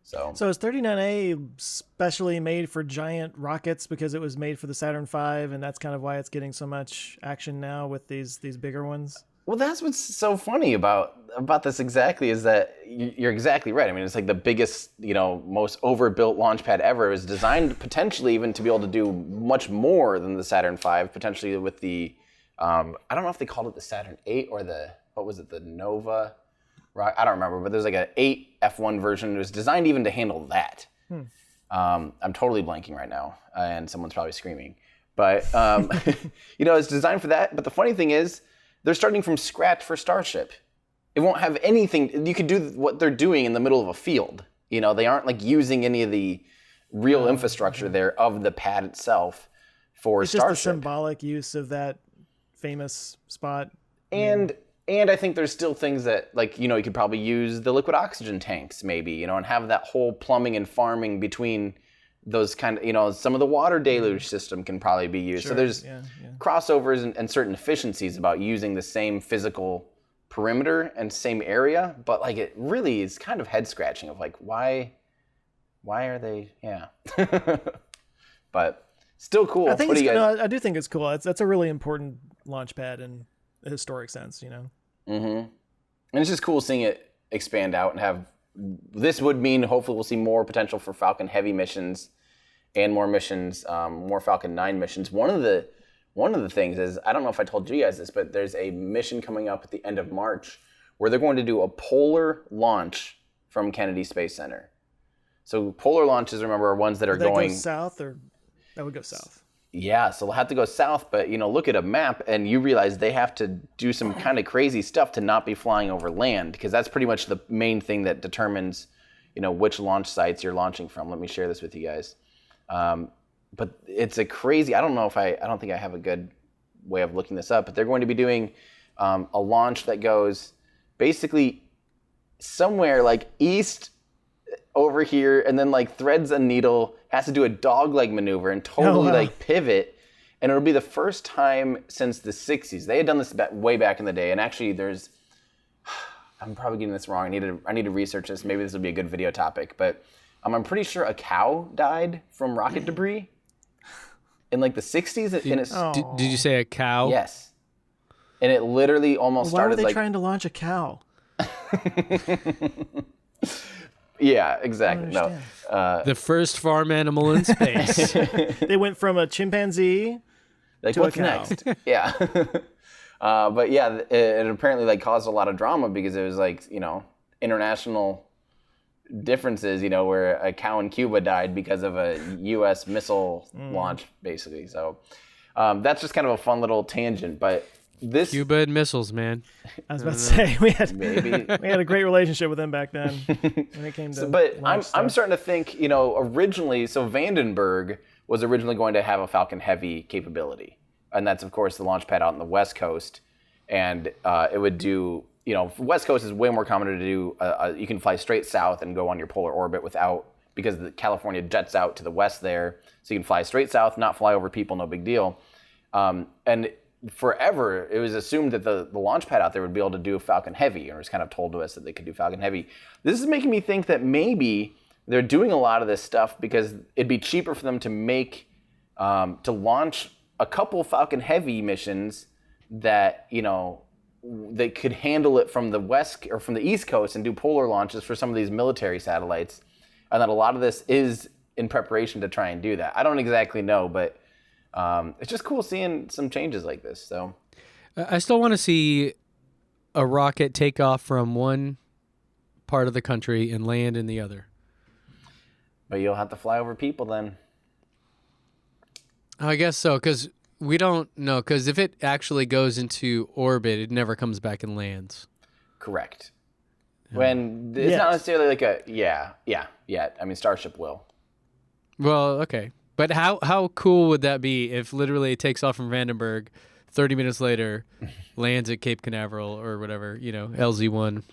So is 39A specially made for giant rockets because it was made for the Saturn V, and that's kind of why it's getting so much action now with these bigger ones? Well, that's what's so funny about this exactly, is that you're exactly right. I mean, it's like the biggest, most overbuilt launch pad ever. It was designed potentially even to be able to do much more than the Saturn V, potentially with the, I don't know if they called it the Saturn 8 or the Nova? I don't remember, but there's an 8 F1 version. It was designed even to handle that. I'm totally blanking right now, and someone's probably screaming. But, it's designed for that. But the funny thing is, they're starting from scratch for Starship. It won't have anything. You could do what they're doing in the middle of a field. They aren't using any of the real infrastructure there of the pad itself for Starship. It's just a symbolic use of that famous spot. And I think there's still things that you could probably use the liquid oxygen tanks maybe, and have that whole plumbing and farming between those kind of, some of the water deluge system can probably be used. Sure, so there's yeah. crossovers and certain efficiencies about using the same physical perimeter and same area, but it really is kind of head scratching of why are they, yeah. But still cool. I think I do think it's cool. That's a really important launch pad in a historic sense, Mm-hmm. And it's just cool seeing it expand out and have, this would mean hopefully we'll see more potential for Falcon Heavy missions and more missions, more Falcon 9 missions. One of the things is, I don't know if I told you guys this, but there's a mission coming up at the end of March where they're going to do a polar launch from Kennedy Space Center. So polar launches, remember, are ones that are going south, or that would go south. Yeah, so they'll have to go south, but look at a map and you realize they have to do some kind of crazy stuff to not be flying over land, because that's pretty much the main thing that determines, which launch sites you're launching from. Let me share this with you guys. But it's a crazy, I don't think I have a good way of looking this up, but they're going to be doing a launch that goes basically somewhere east over here, and then threads a needle, has to do a dog-leg maneuver and totally pivot, and it'll be the first time since the 60s. They had done this way back in the day, and actually I'm probably getting this wrong. I need to research this. Maybe this will be a good video topic, but I'm pretty sure a cow died from rocket debris in the 60s. Did you say a cow? Yes. And it literally almost started why were they trying to launch a cow? Yeah, exactly. No. The first farm animal in space. They went from a chimpanzee to what's a cow. next? Yeah. But yeah, it apparently caused a lot of drama because it was international differences, where a cow in Cuba died because of a U.S. missile launch, basically. So that's just kind of a fun little tangent, but Cuba and missiles, man. I was about to say we had a great relationship with them back then when it came to. But I'm starting to think, originally, so Vandenberg was originally going to have a Falcon Heavy capability, and that's of course the launch pad out on the West Coast, and it would do. West Coast is way more common to do. You can fly straight south and go on your polar orbit because the California jets out to the west there, so you can fly straight south, not fly over people, no big deal, and forever, it was assumed that the launch pad out there would be able to do Falcon Heavy, and it was kind of told to us that they could do Falcon Heavy. This is making me think that maybe they're doing a lot of this stuff because it'd be cheaper for them to launch a couple Falcon Heavy missions that, they could handle it from the west or from the east coast and do polar launches for some of these military satellites, and that a lot of this is in preparation to try and do that. I don't exactly know, but it's just cool seeing some changes like this. So I still want to see a rocket take off from one part of the country and land in the other. But you'll have to fly over people then. I guess so, because we don't know. Because if it actually goes into orbit, it never comes back and lands. Correct. When it's not necessarily like a yet. I mean, Starship will. Well, okay, but how cool would that be if literally it takes off from Vandenberg, 30 minutes later, lands at Cape Canaveral or whatever, LZ1.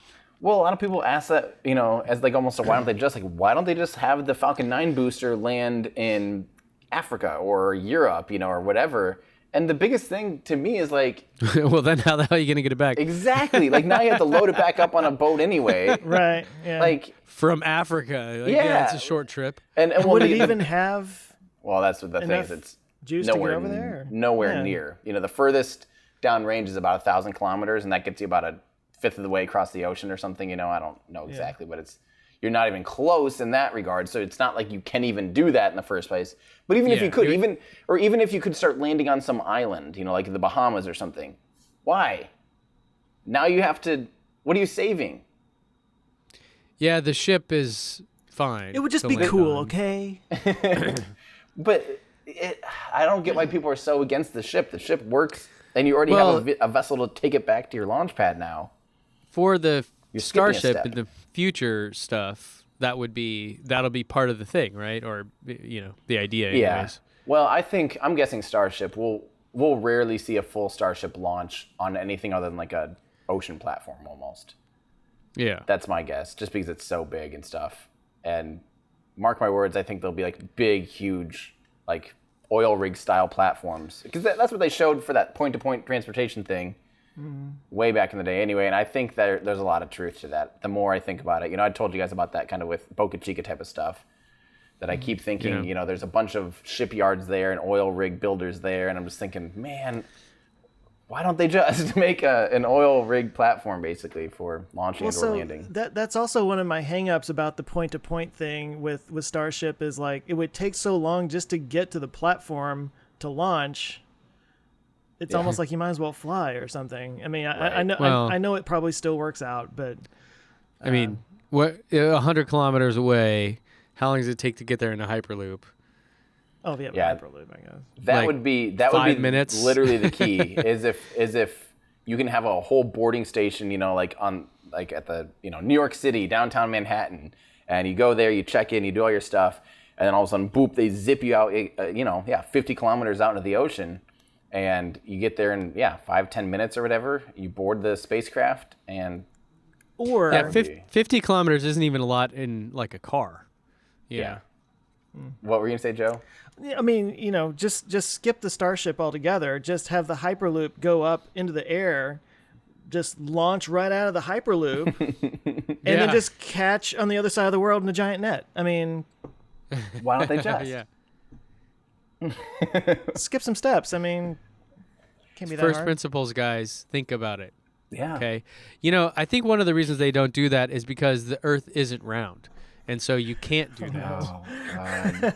Well, a lot of people ask that, as like almost a why don't they just have the Falcon 9 booster land in Africa or Europe, or whatever. And the biggest thing to me is like, well, then how the hell are you going to get it back? Exactly. Like now you have to load it back up on a boat anyway. Right. Yeah. Like from Africa. Yeah, it's a short trip. And would it even have? Well, that's what the thing is. It's juice nowhere to get over there. Nowhere near. The furthest downrange is about 1,000 kilometers, and that gets you about a fifth of the way across the ocean or something. I don't know exactly, but you're not even close in that regard. So it's not like you can even do that in the first place. But even if you could, even if you could start landing on some island, like the Bahamas or something, why? Now you have to. What are you saving? Yeah, the ship is fine. It would just be cool, okay? But I don't get why people are so against the ship. The ship works, and you already have a vessel to take it back to your launch pad now. For the Starship and the future stuff, that'll be part of the thing, right? Or the idea. Anyways. Yeah. Well, I'm guessing Starship we'll rarely see a full Starship launch on anything other than like a ocean platform almost. Yeah. That's my guess, just because it's so big and stuff. And mark my words, I think they'll be like big, huge, like oil rig style platforms. Because that's what they showed for that point-to-point transportation thing way back in the day anyway. And I think there's a lot of truth to that. The more I think about it, I told you guys about that kind of with Boca Chica type of stuff. That I keep thinking, there's a bunch of shipyards there and oil rig builders there. And I'm just thinking, man, why don't they just make an oil rig platform basically for launching or landing? That's also one of my hangups about the point-to-point thing with Starship is like it would take so long just to get to the platform to launch. It's almost like you might as well fly or something. I mean, right. I know it probably still works out, but I mean, 100 kilometers away, how long does it take to get there in a Hyperloop? Oh, yeah, Hyperloop, I guess. That would be 5 minutes. Literally the key is if you can have a whole boarding station, like at the New York City, downtown Manhattan, and you go there, you check in, you do all your stuff, and then all of a sudden, boop, they zip you out, 50 kilometers out into the ocean, and you get there in 5-10 minutes or whatever. You board the spacecraft and 50 kilometers isn't even a lot in like a car. Yeah. What were you gonna say, Joe? I mean, just skip the Starship altogether. Just have the Hyperloop go up into the air, just launch right out of the Hyperloop, and then just catch on the other side of the world in a giant net. I mean, why don't they just? Skip some steps. I mean, can't be that First hard. principles, guys. Think about it. Yeah. Okay. I think one of the reasons they don't do that is because the Earth isn't round. And so you can't do that. Oh, God.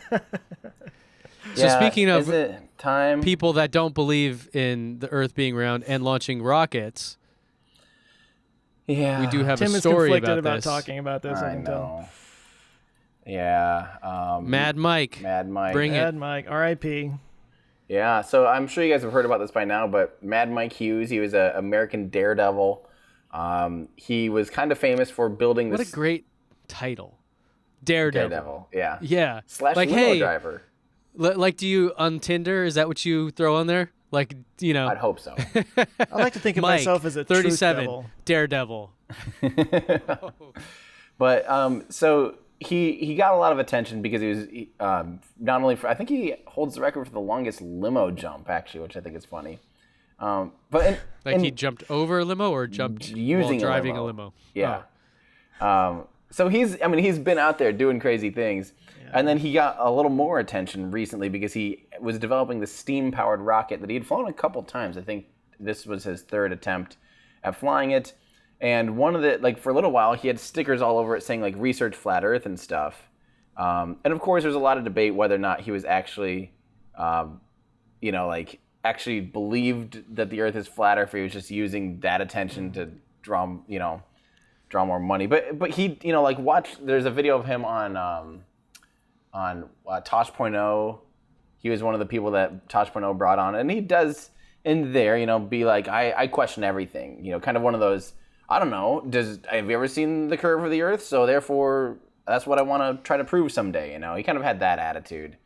So speaking of time? people that don't believe in the Earth being round and launching rockets, we do have Tim a story is conflicted about this. talking about this. I know. Yeah. Mad Mike. Bring it. Mad Mike, R.I.P. Yeah, so I'm sure you guys have heard about this by now, but Mad Mike Hughes, he was an American daredevil. He was kind of famous for building this... What a great title. Daredevil. Yeah. Yeah. / limo driver. Like, do you on Tinder? Is that what you throw on there? Like, I'd hope so. I like to think of Mike, myself as a 37, truth devil. Daredevil. But so he got a lot of attention because he was not only I think he holds the record for the longest limo jump actually, which I think is funny. But he jumped over a limo or jumped using while driving a limo. Yeah. Oh. So he's been out there doing crazy things. And then he got a little more attention recently because he was developing the steam-powered rocket that he had flown a couple times. I think this was his third attempt. at flying it. And one of the, like, for a little while, he had stickers all over it saying, like, research flat Earth and stuff. And of course, there's a lot of debate whether or not he was actually, like, actually believed that the Earth is flat, or if he was just using that attention to draw more money. But he, watch. There's a video of him on Tosh.0. He was one of the people that Tosh.0 brought on, and he does in there, be like, I question everything. Kind of one of those. I don't know. Have you ever seen the curve of the Earth? So therefore, that's what I want to try to prove someday. He kind of had that attitude,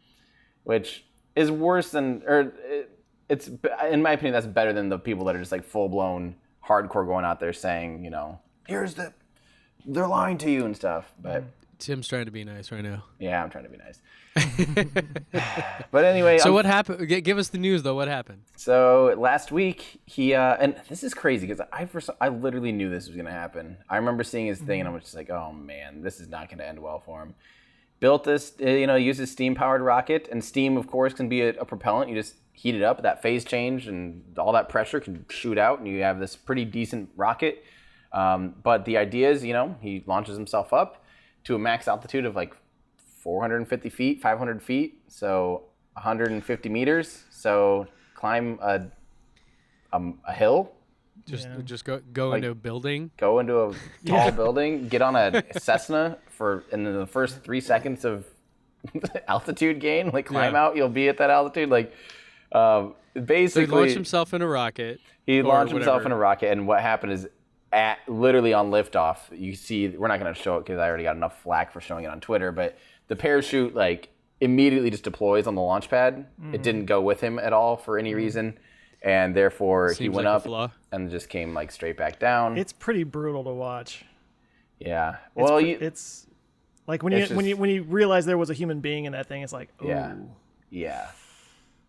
which is worse than, or it's, in my opinion, that's better than the people that are just like full blown hardcore going out there saying, they're lying to you and stuff. But Tim's trying to be nice right now. Yeah, I'm trying to be nice. But anyway. So what happened? Give us the news, though. What happened? So last week, he, and this is crazy because I literally knew this was going to happen. I remember seeing his thing and I was just like, oh man, this is not going to end well for him. Built this, uses steam-powered rocket, and steam, of course, can be a propellant. You just heat it up, that phase change, and all that pressure can shoot out, and you have this pretty decent rocket. But the idea is, he launches himself up to a max altitude of like 450 feet, 500 feet, so 150 meters. So climb a hill. Just go into a building. Go into a tall building. Get on a Cessna in the first 3 seconds of altitude gain. Like climb out, you'll be at that altitude. Like basically, so he launched himself in a rocket. He launched himself in a rocket, and what happened is, literally on liftoff, you see, we're not going to show it because I already got enough flack for showing it on Twitter, but the parachute immediately just deploys on the launch pad. It didn't go with him at all for any reason, and therefore he went up and just came straight back down. It's pretty brutal to watch. Yeah. Well, it's like when you realize there was a human being in that thing, it's like, ooh. Yeah.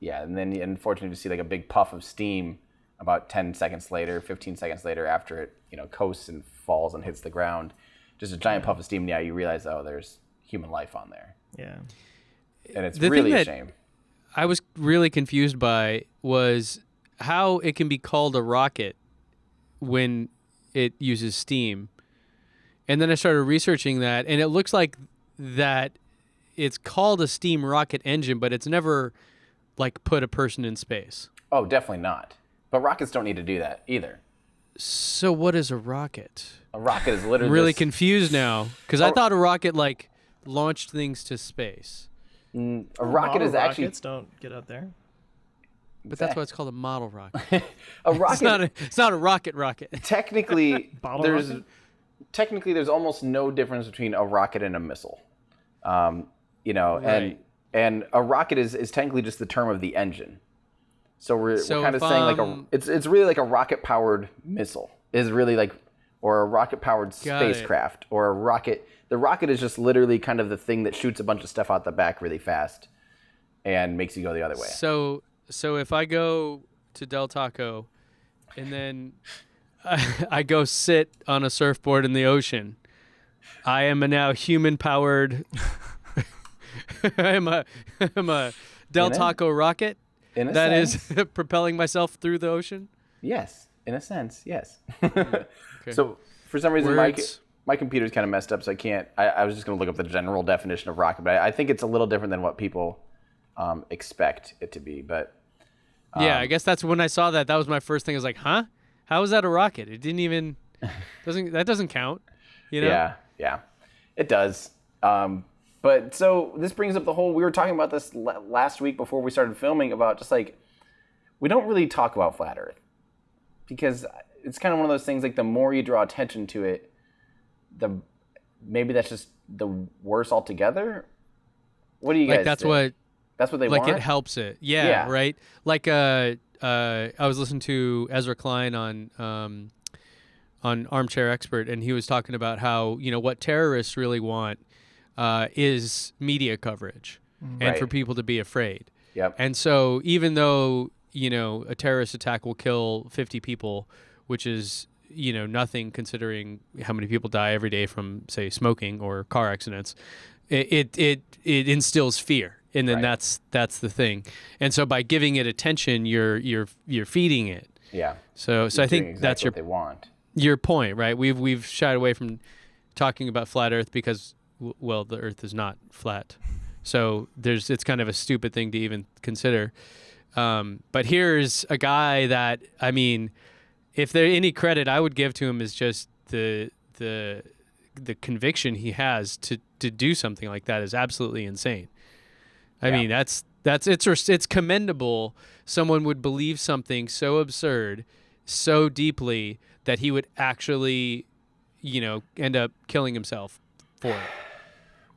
And then unfortunately to see a big puff of steam about 10 seconds later, 15 seconds later, after it, coasts and falls and hits the ground, just a giant puff of steam. Yeah, you realize, there's human life on there. Yeah. And it's really a shame. I was really confused by was how it can be called a rocket when it uses steam. And then I started researching that, and it looks like that it's called a steam rocket engine, but it's never put a person in space. Oh, definitely not. But rockets don't need to do that either. So what is a rocket? A rocket is literally I'm really confused now, because I thought a rocket launched things to space. A rocket is actually... Rockets don't get up there. But that's why it's called a model rocket. A rocket... It's not a rocket. Technically, there's almost no difference between a rocket and a missile. Right. And a rocket is technically just the term of the engine. So we're kind of saying it's really like a rocket powered missile is really or a rocket powered spacecraft or a rocket. The rocket is just literally kind of the thing that shoots a bunch of stuff out the back really fast and makes you go the other way. So if I go to Del Taco and then I go sit on a surfboard in the ocean, I am a now human powered. I'm a Del Taco rocket. That is propelling myself through the ocean? Yes, in a sense, yes. Okay. So for some reason, my computer's kind of messed up, so I can't. I was just going to look up the general definition of rocket, but I think it's a little different than what people expect it to be. But yeah, I guess that's when I saw that. That was my first thing. I was like, huh? How is that a rocket? It didn't even that doesn't count. Yeah, it does. But so this brings up we were talking about this last week before we started filming about just we don't really talk about flat Earth because it's kind of one of those things the more you draw attention to it, maybe that's just the worse altogether. What do you guys think? That's what they want? It helps it. Yeah. Right? I was listening to Ezra Klein on Armchair Expert, and he was talking about how, what terrorists really want is media coverage and for people to be afraid. Yep. And so even though, a terrorist attack will kill 50 people, which is, nothing considering how many people die every day from, say, smoking or car accidents, it instills fear. And then that's the thing. And so by giving it attention, you're feeding it. Yeah. So I think Exactly that's what they want. your point, right? We've shied away from talking about flat Earth because, well, the Earth is not flat. So it's kind of a stupid thing to even consider. But here's a guy that, I mean, if there any credit I would give to him is just the conviction he has to do something like that is absolutely insane. I mean, it's commendable. Someone would believe something so absurd, so deeply that he would actually, end up killing himself for it.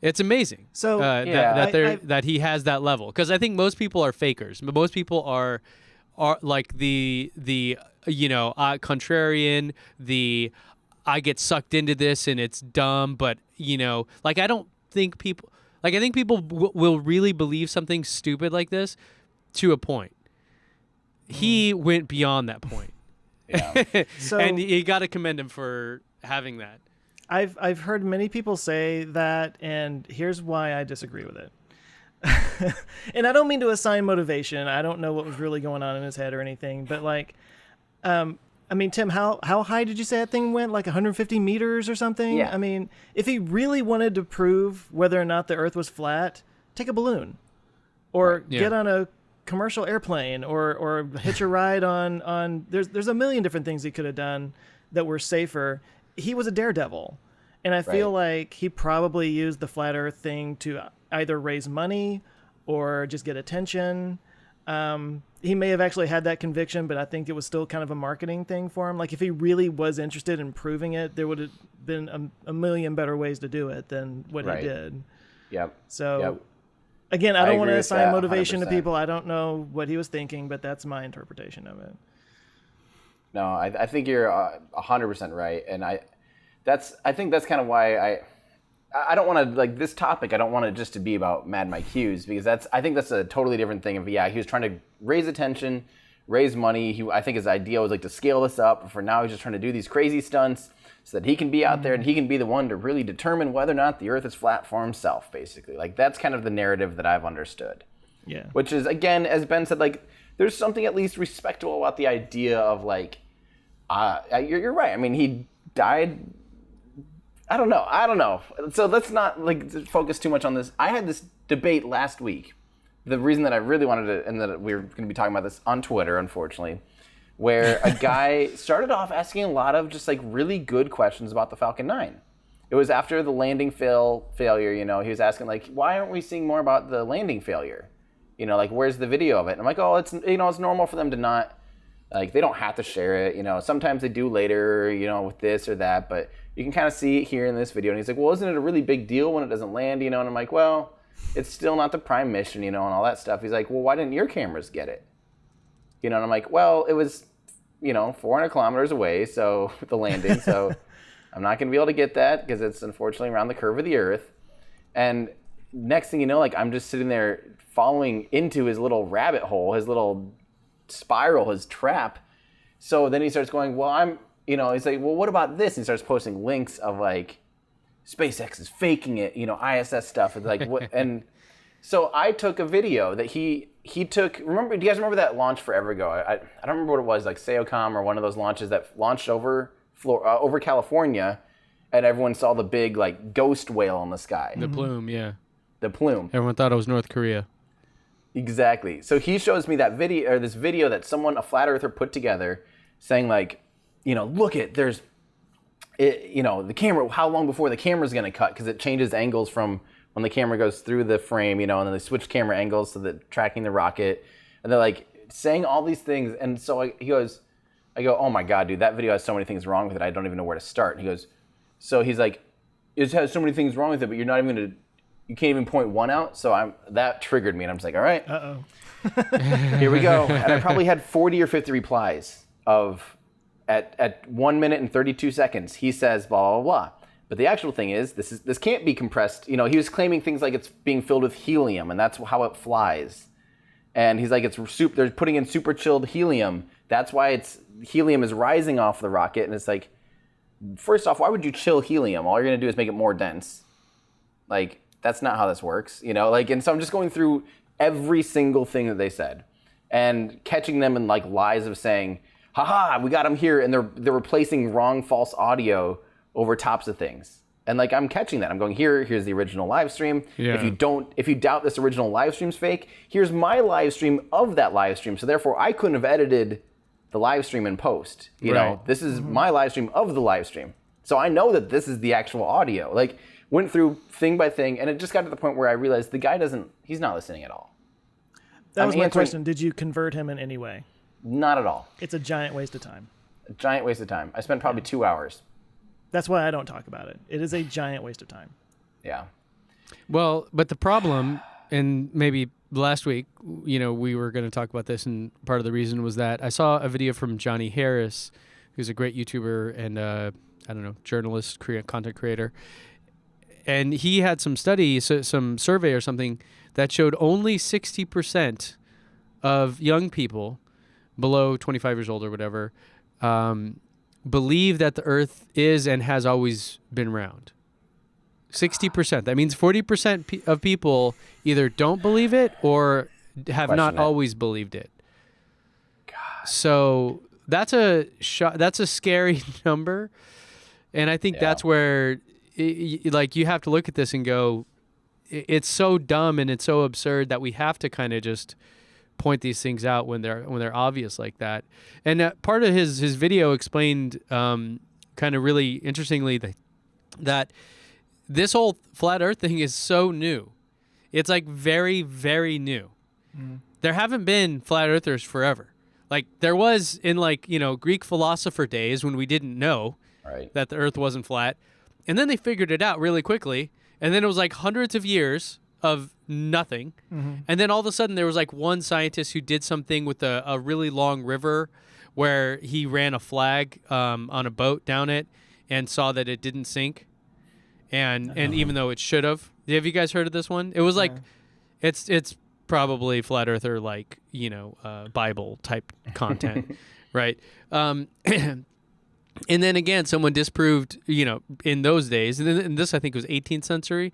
It's amazing. So that he has that level, because I think most people are fakers. Most people are like the contrarian. I get sucked into this and it's dumb, but like I don't think people I think people will really believe something stupid like this to a point. He went beyond that point. Yeah. So and you got to commend him for having that. I've heard many people say that, and here's why I disagree with it. And I don't mean to assign motivation. I don't know what was really going on in his head or anything, but like, I mean, Tim, how high did you say that thing went? Like 150 meters or something? Yeah. I mean, if he really wanted to prove whether or not the Earth was flat, take a balloon, or get on a commercial airplane, or hitch a ride on. There's a million different things he could have done that were safer. He was a daredevil, and I feel like he probably used the flat Earth thing to either raise money or just get attention. He may have actually had that conviction, but I think it was still kind of a marketing thing for him. Like if he really was interested in proving it, there would have been a million better ways to do it than what he did. Yep. So again, I don't want to assign motivation 100%. to people. I don't know what he was thinking, but that's my interpretation of it. No, I think you're 100% right, and I think that's kind of why I don't want to, like, this topic, I don't want it just to be about Mad Mike Hughes, because I think that's a totally different thing. He was trying to raise attention, raise money. I think his idea was like to scale this up. For now, he's just trying to do these crazy stunts so that he can be out there and he can be the one to really determine whether or not the Earth is flat for himself, basically. Like, that's kind of the narrative that I've understood. Yeah. Which is, again, as Ben said, like, there's something at least respectable about the idea of, like, you're right. I mean, he died. I don't know. So let's not like focus too much on this. I had this debate last week. The reason that I really wanted to, and that we were going to be talking about this on Twitter, unfortunately, where a guy started off asking a lot of just like really good questions about the Falcon 9. It was after the landing failure, he was asking like, why aren't we seeing more about the landing failure? Like where's the video of it? And I'm like, oh, it's normal for them to not, like, they don't have to share it. Sometimes they do later, with this or that, but you can kind of see it here in this video. And he's like, well, isn't it a really big deal when it doesn't land, And I'm like, well, it's still not the prime mission, and all that stuff. He's like, well, why didn't your cameras get it? And I'm like, well, it was, 400 kilometers away, so the landing, so I'm not going to be able to get that because it's unfortunately around the curve of the Earth. And next thing you know, like, I'm just sitting there following into his little rabbit hole, his little spiral, his trap. So then he starts going, well, he's like, well, what about this? And he starts posting links of like SpaceX is faking it, ISS stuff. And like what? And so I took a video that he took. Do you guys remember that launch forever ago? I don't remember what it was, like SEOCOM or one of those launches that launched over California, and everyone saw the big like ghost whale in the sky. The plume, yeah. The plume. Everyone thought it was North Korea. Exactly. So he shows me that video, or this video that a flat earther put together, saying like, look at the camera. How long before the camera's gonna cut? Because it changes angles from when the camera goes through the frame, and then they switch camera angles so that tracking the rocket. And they're like saying all these things, and so I go, oh my god, dude, that video has so many things wrong with it. I don't even know where to start. And he's like, it has so many things wrong with it, but you're not even gonna. You can't even point one out, so that triggered me, and I'm just like, all right, here we go. And I probably had 40 or 50 replies at 1 minute and 32 seconds. He says blah blah blah, but the actual thing is this can't be compressed. He was claiming things like it's being filled with helium, and that's how it flies. And he's like, they're putting in super chilled helium. That's why helium is rising off the rocket, and it's like, first off, why would you chill helium? All you're gonna do is make it more dense. Like, that's not how this works, and so I'm just going through every single thing that they said and catching them in like lies of saying, haha, we got them here, and they're replacing wrong, false audio over tops of things. And like I'm catching that. I'm going, here's the original live stream. Yeah. If you doubt this original live stream's fake, here's my live stream of that live stream. So therefore I couldn't have edited the live stream in post. You know, this is my live stream of the live stream. So I know that this is the actual audio. Like went through thing by thing, and it just got to the point where I realized the guy he's not listening at all. That was my question. Did you convert him in any way? Not at all. It's a giant waste of time. A giant waste of time. I spent probably 2 hours. That's why I don't talk about it. It is a giant waste of time. Yeah. Well, but the problem, and maybe last week, we were going to talk about this, and part of the reason was that I saw a video from Johnny Harris, who's a great YouTuber and journalist, content creator, and he had some some survey or something that showed only 60% of young people below 25 years old or whatever believe that the Earth is and has always been round. 60%. That means 40% of people either don't believe it or have not always believed it. God. So that's a scary number, and I think that's where you have to look at this and go, it's so dumb and it's so absurd that we have to kind of just point these things out when they're obvious like that. And part of his video explained kind of really interestingly that this whole flat Earth thing is so new. It's like very, very new. There haven't been flat earthers forever. Like there was in Greek philosopher days when we didn't know that the Earth wasn't flat, and then they figured it out really quickly, and then it was like hundreds of years of nothing. And then all of a sudden there was like one scientist who did something with a really long river where he ran a flag on a boat down it and saw that it didn't sink. And even though it should have. Have you guys heard of this one? It was like, it's probably flat earther, Bible type content, right? And then again, someone disproved, in those days, and this I think was 18th century,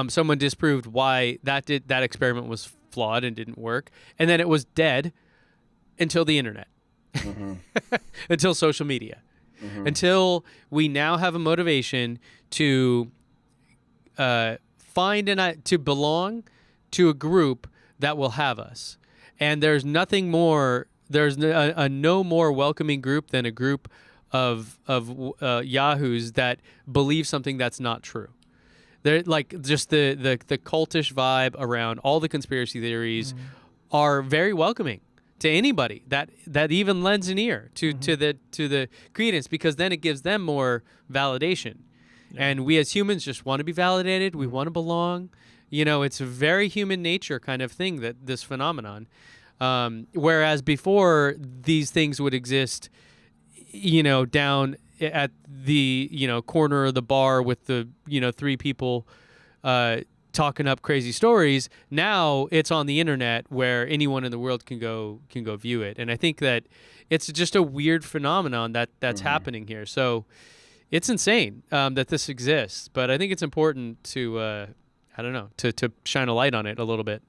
someone disproved why that experiment was flawed and didn't work, and then it was dead until the internet, until social media, until we now have a motivation to to belong to a group that will have us, and there's nothing more. There's a no more welcoming group than a group of yahoos that believe something that's not true. They're like just the cultish vibe around all the conspiracy theories are very welcoming to anybody that even lends an ear to the credence, because then it gives them more validation. And we as humans just want to be validated. We want to belong. It's a very human nature kind of thing, that this phenomenon. Whereas before, these things would exist down at the, corner of the bar with the, 3 people talking up crazy stories. Now it's on the internet where anyone in the world can go view it. And I think that it's just a weird phenomenon that's happening here. So it's insane that this exists. But I think it's important to, to shine a light on it a little bit.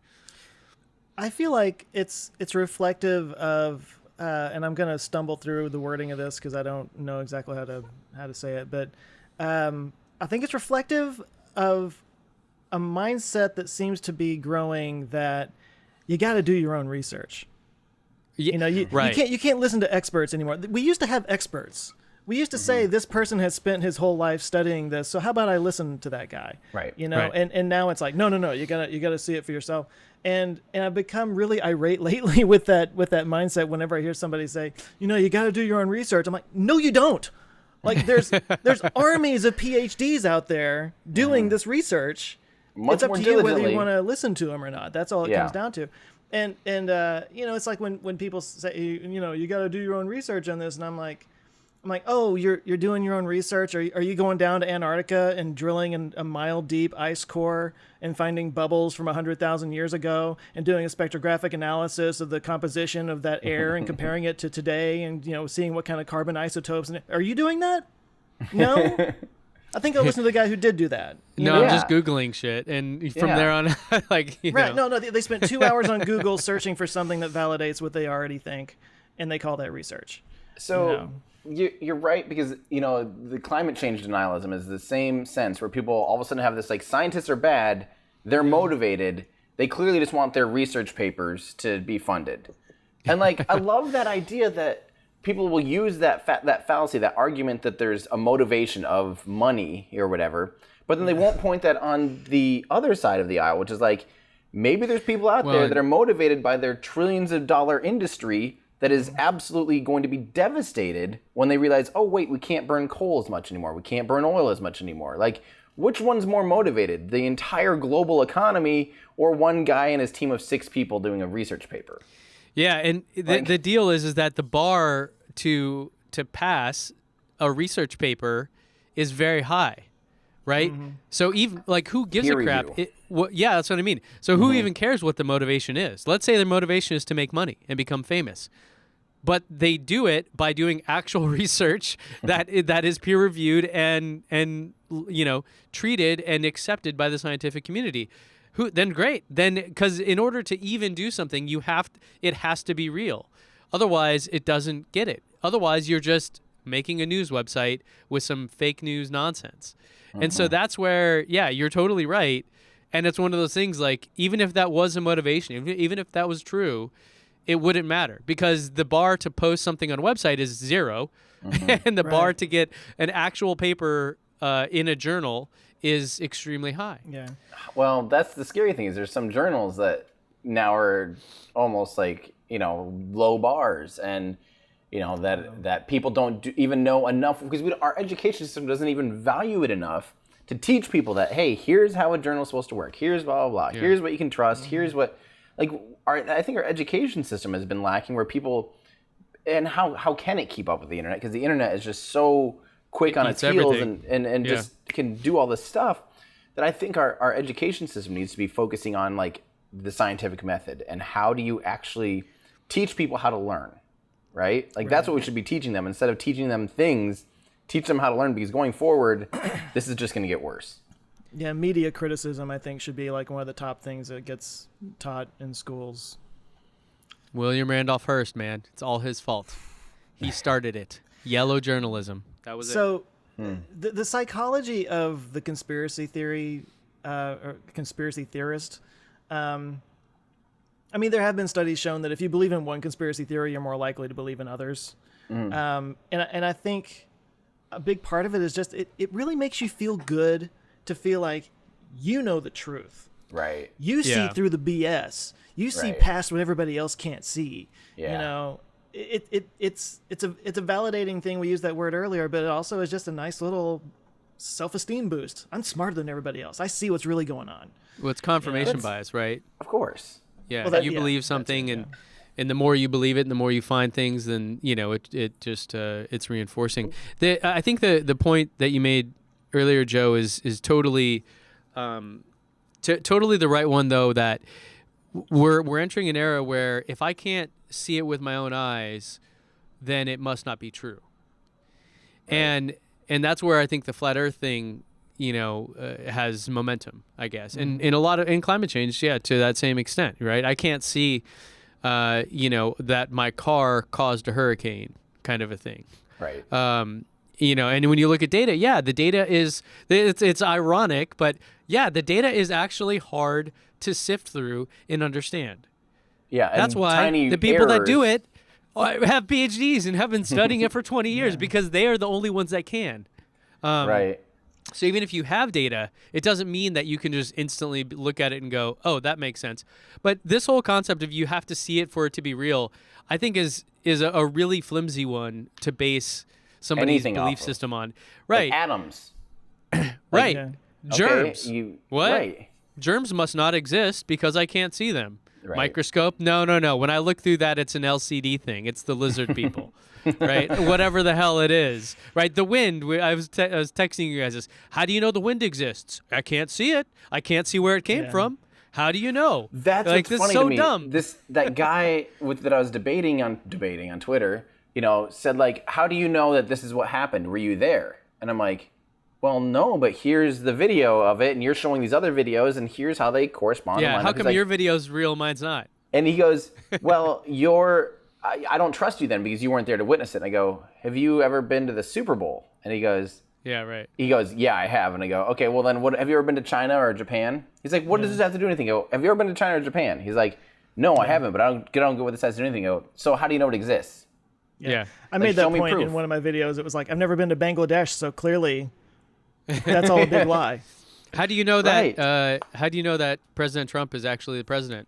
I feel like it's reflective of, and I'm going to stumble through the wording of this because I don't know exactly how to say it, but I think it's reflective of a mindset that seems to be growing, that you got to do your own research. You can't listen to experts anymore. We used to have experts. We used to say this person has spent his whole life studying this, so how about I listen to that guy? Right. And now it's like, no, you gotta see it for yourself. And I've become really irate lately with that mindset. Whenever I hear somebody say, you got to do your own research, I'm like, no, you don't. Like there's armies of PhDs out there doing this research. It's up to you whether you want to listen to them or not. That's all it comes down to. And it's like when people say, you got to do your own research on this, and I'm like, oh, you're doing your own research? Are you going down to Antarctica and drilling in a mile-deep ice core and finding bubbles from 100,000 years ago and doing a spectrographic analysis of the composition of that air and comparing it to today and, seeing what kind of carbon isotopes? Are you doing that? No? I think I'll listen to the guy who did do that. I'm just Googling shit, and from there on, right? No, they spent 2 hours on Google searching for something that validates what they already think, and they call that research. So you're right, because the climate change denialism is the same sense where people all of a sudden have this like, scientists are bad, they're motivated, they clearly just want their research papers to be funded. And like, I love that idea that people will use that fallacy, that argument that there's a motivation of money or whatever, but then they won't point that on the other side of the aisle, which is like, maybe there's people out there that are motivated by their trillions of dollar industry that is absolutely going to be devastated when they realize, oh wait, we can't burn coal as much anymore, we can't burn oil as much anymore. Like, which one's more motivated, the entire global economy or one guy and his team of 6 people doing a research paper? Yeah, and the deal is that the bar to pass a research paper is very high, right? So even like, who gives a crap? Yeah, that's what I mean. So who even cares what the motivation is? Let's say their motivation is to make money and become famous, but they do it by doing actual research that is peer reviewed and treated and accepted by the scientific community. Then great. Then, because in order to even do something, it has to be real. Otherwise, it doesn't get it. Otherwise, you're just making a news website with some fake news nonsense. And so that's where, yeah, you're totally right. And it's one of those things, like, even if that was a motivation, even if that was true, it wouldn't matter, because the bar to post something on a website is 0, and the bar to get an actual paper in a journal is extremely high. Yeah. Well, that's the scary thing, is there's some journals that now are almost like, low bars, and that people don't even know enough, because our education system doesn't even value it enough to teach people that, hey, here's how a journal's supposed to work. Here's blah, blah, blah. Yeah. Here's what you can trust. Here's what, like, I think our education system has been lacking, where people, and how can it keep up with the internet? Because the internet is just so quick on its heels and just can do all this stuff, that I think our education system needs to be focusing on, like, the scientific method, and how do you actually teach people how to learn, right? Like, that's what we should be teaching them. Instead of teaching them things, teach them how to learn, because going forward, this is just going to get worse. Yeah, media criticism, I think, should be like one of the top things that gets taught in schools. William Randolph Hearst, man, it's all his fault. He started it. Yellow journalism. That was it. So, the psychology of the conspiracy theory or conspiracy theorist. I mean, there have been studies shown that if you believe in one conspiracy theory, you're more likely to believe in others. And I think a big part of it is just it really makes you feel good to feel like you know the truth. Right. You see through the BS. You see past what everybody else can't see. Yeah. It's a validating thing. We used that word earlier, but it also is just a nice little self-esteem boost. I'm smarter than everybody else. I see what's really going on. Well, it's confirmation bias, right? Of course. Yeah. Well, you believe something, and the more you believe it, and the more you find things, then it just it's reinforcing. I think the point that you made earlier, Joe, is totally totally the right one, though. That we're entering an era where if I can't see it with my own eyes, then it must not be true. Right. And that's where I think the flat Earth thing, has momentum, I guess, and in climate change, to that same extent, right? I can't see, that my car caused a hurricane, kind of a thing, right? And when you look at data, the data it's ironic, but the data is actually hard to sift through and understand. Yeah, that's why the people that do it have PhDs and have been studying it for 20 years because they are the only ones that can. Right. So even if you have data, it doesn't mean that you can just instantly look at it and go, oh, that makes sense. But this whole concept of you have to see it for it to be real, I think is a really flimsy one to base somebody's belief system on. Right. Like atoms. Right. Yeah. Germs. Okay, what? Right. Germs must not exist because I can't see them. Right. Microscope? No. When I look through that, it's an LCD thing. It's the lizard people, right? Whatever the hell it is, right? The wind. I was texting you guys this. How do you know the wind exists? I can't see it. I can't see where it came from. How do you know? That's like, what's funny so to me. Dumb. That guy that I was debating on Twitter, said like, how do you know that this is what happened? Were you there? And I'm like, well, no, but here's the video of it, and you're showing these other videos, and here's how they correspond. Yeah, how come your video's real, mine's not? And he goes, well, your I don't trust you then because you weren't there to witness it. And I go, have you ever been to the Super Bowl? And he goes, Yeah, right. yeah, I have. And I go, okay, well then have you ever been to China or Japan? He's like, what does this have to do with anything? I go, have you ever been to China or Japan? He's like, no, I haven't, but I don't get what this has to do with anything. I go, so how do you know it exists? Yeah. I made that show me point proof. in one of my videos. It was like, I've never been to Bangladesh, so clearly that's all a big lie. How do you know that? Right. How do you know that President Trump is actually the president,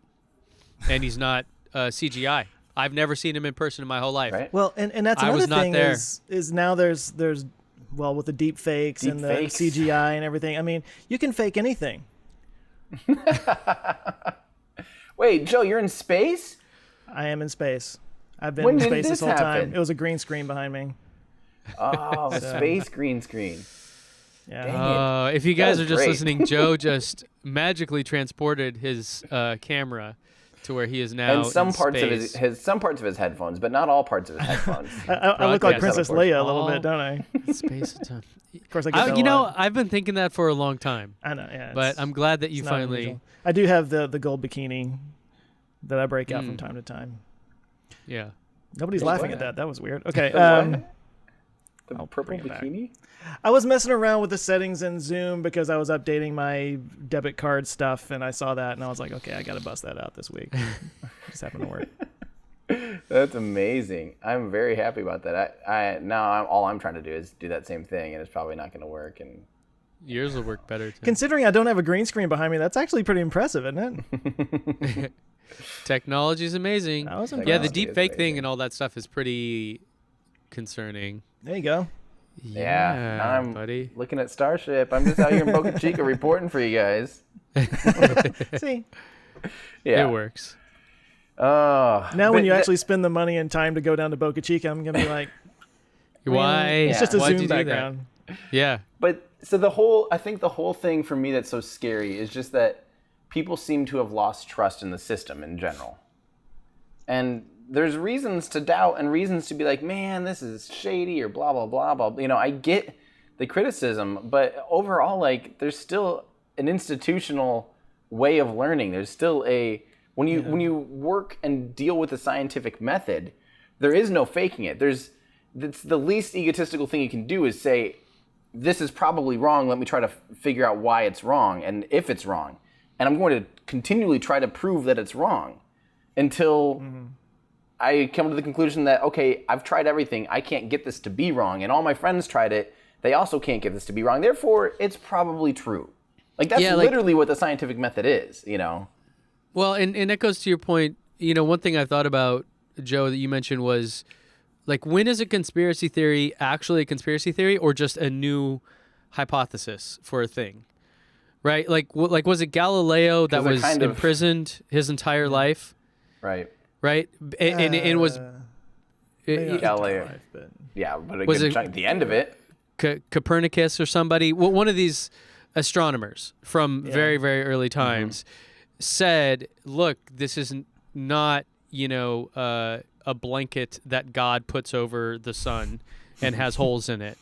and he's not CGI? I've never seen him in person in my whole life. Right. Well, and that's I another was not thing there. is now there's well, with the deep fakes and the fakes. CGI and everything. I mean, you can fake anything. Wait, Joe, you're in space? I am in space. I've been When in did space this this whole time. happen? It was a green screen behind me. Oh, space green screen. Yeah. Dang it. If you guys That are was just great. listening, Joe just magically transported his camera to where he is now. And some in parts space. of some parts of his headphones, but not all parts of his headphones. I look like Broadcast Princess teleportation. Leia a little bit, don't I? Space and time. Of course, I get that You a know, lot. I've been thinking that for a long time, I know, yeah. but I'm glad that you it's not finally. unusual. I do have the gold bikini that I break out from time to time. Yeah. Nobody's Wait, laughing what? at that. That was weird. Okay. The I'll purple bring it back. bikini? I was messing around with the settings in Zoom because I was updating my debit card stuff, and I saw that, and I was like, okay, I got to bust that out this week. Just happened to work. That's amazing. I'm very happy about that. All I'm trying to do is do that same thing, and it's probably not going to work. And Yours will work better too. Considering I don't have a green screen behind me, that's actually pretty impressive, isn't it? Technology is amazing. That was Yeah, the Technology deep is fake thing amazing. and all that stuff is pretty concerning. There you go. yeah, now I'm buddy. looking at Starship. I'm just out here in Boca Chica reporting for you guys. See, Yeah. It works. Oh, now when but you actually spend the money and time to go down to Boca Chica, I'm gonna be like, Why? it's just a Why'd Zoom you do that? background. Yeah. But so I think the whole thing for me that's so scary is just that people seem to have lost trust in the system in general. And there's reasons to doubt and reasons to be like, man, this is shady or blah, blah, blah, blah. You know, I get the criticism, but overall, like, there's still an institutional way of learning. There's still when you work and deal with the scientific method, there is no faking it. It's the least egotistical thing you can do is say, this is probably wrong. Let me try to figure out why it's wrong and if it's wrong. And I'm going to continually try to prove that it's wrong until I come to the conclusion that, okay, I've tried everything. I can't get this to be wrong. And all my friends tried it. They also can't get this to be wrong. Therefore, it's probably true. Like, that's literally what the scientific method is, you know? Well, and that goes to your point. You know, one thing I thought about, Joe, that you mentioned was, like, when is a conspiracy theory actually a conspiracy theory or just a new hypothesis for a thing? Right? Like was it Galileo that 'Cause they're was kind of- imprisoned his entire life? Right. Right? And was Maybe not Galileo. entire life, but Yeah, but a Was good it- chunk at the end of it. Copernicus or somebody, one of these astronomers from very, very early times said, look, this is not, a blanket that God puts over the sun and has holes in it.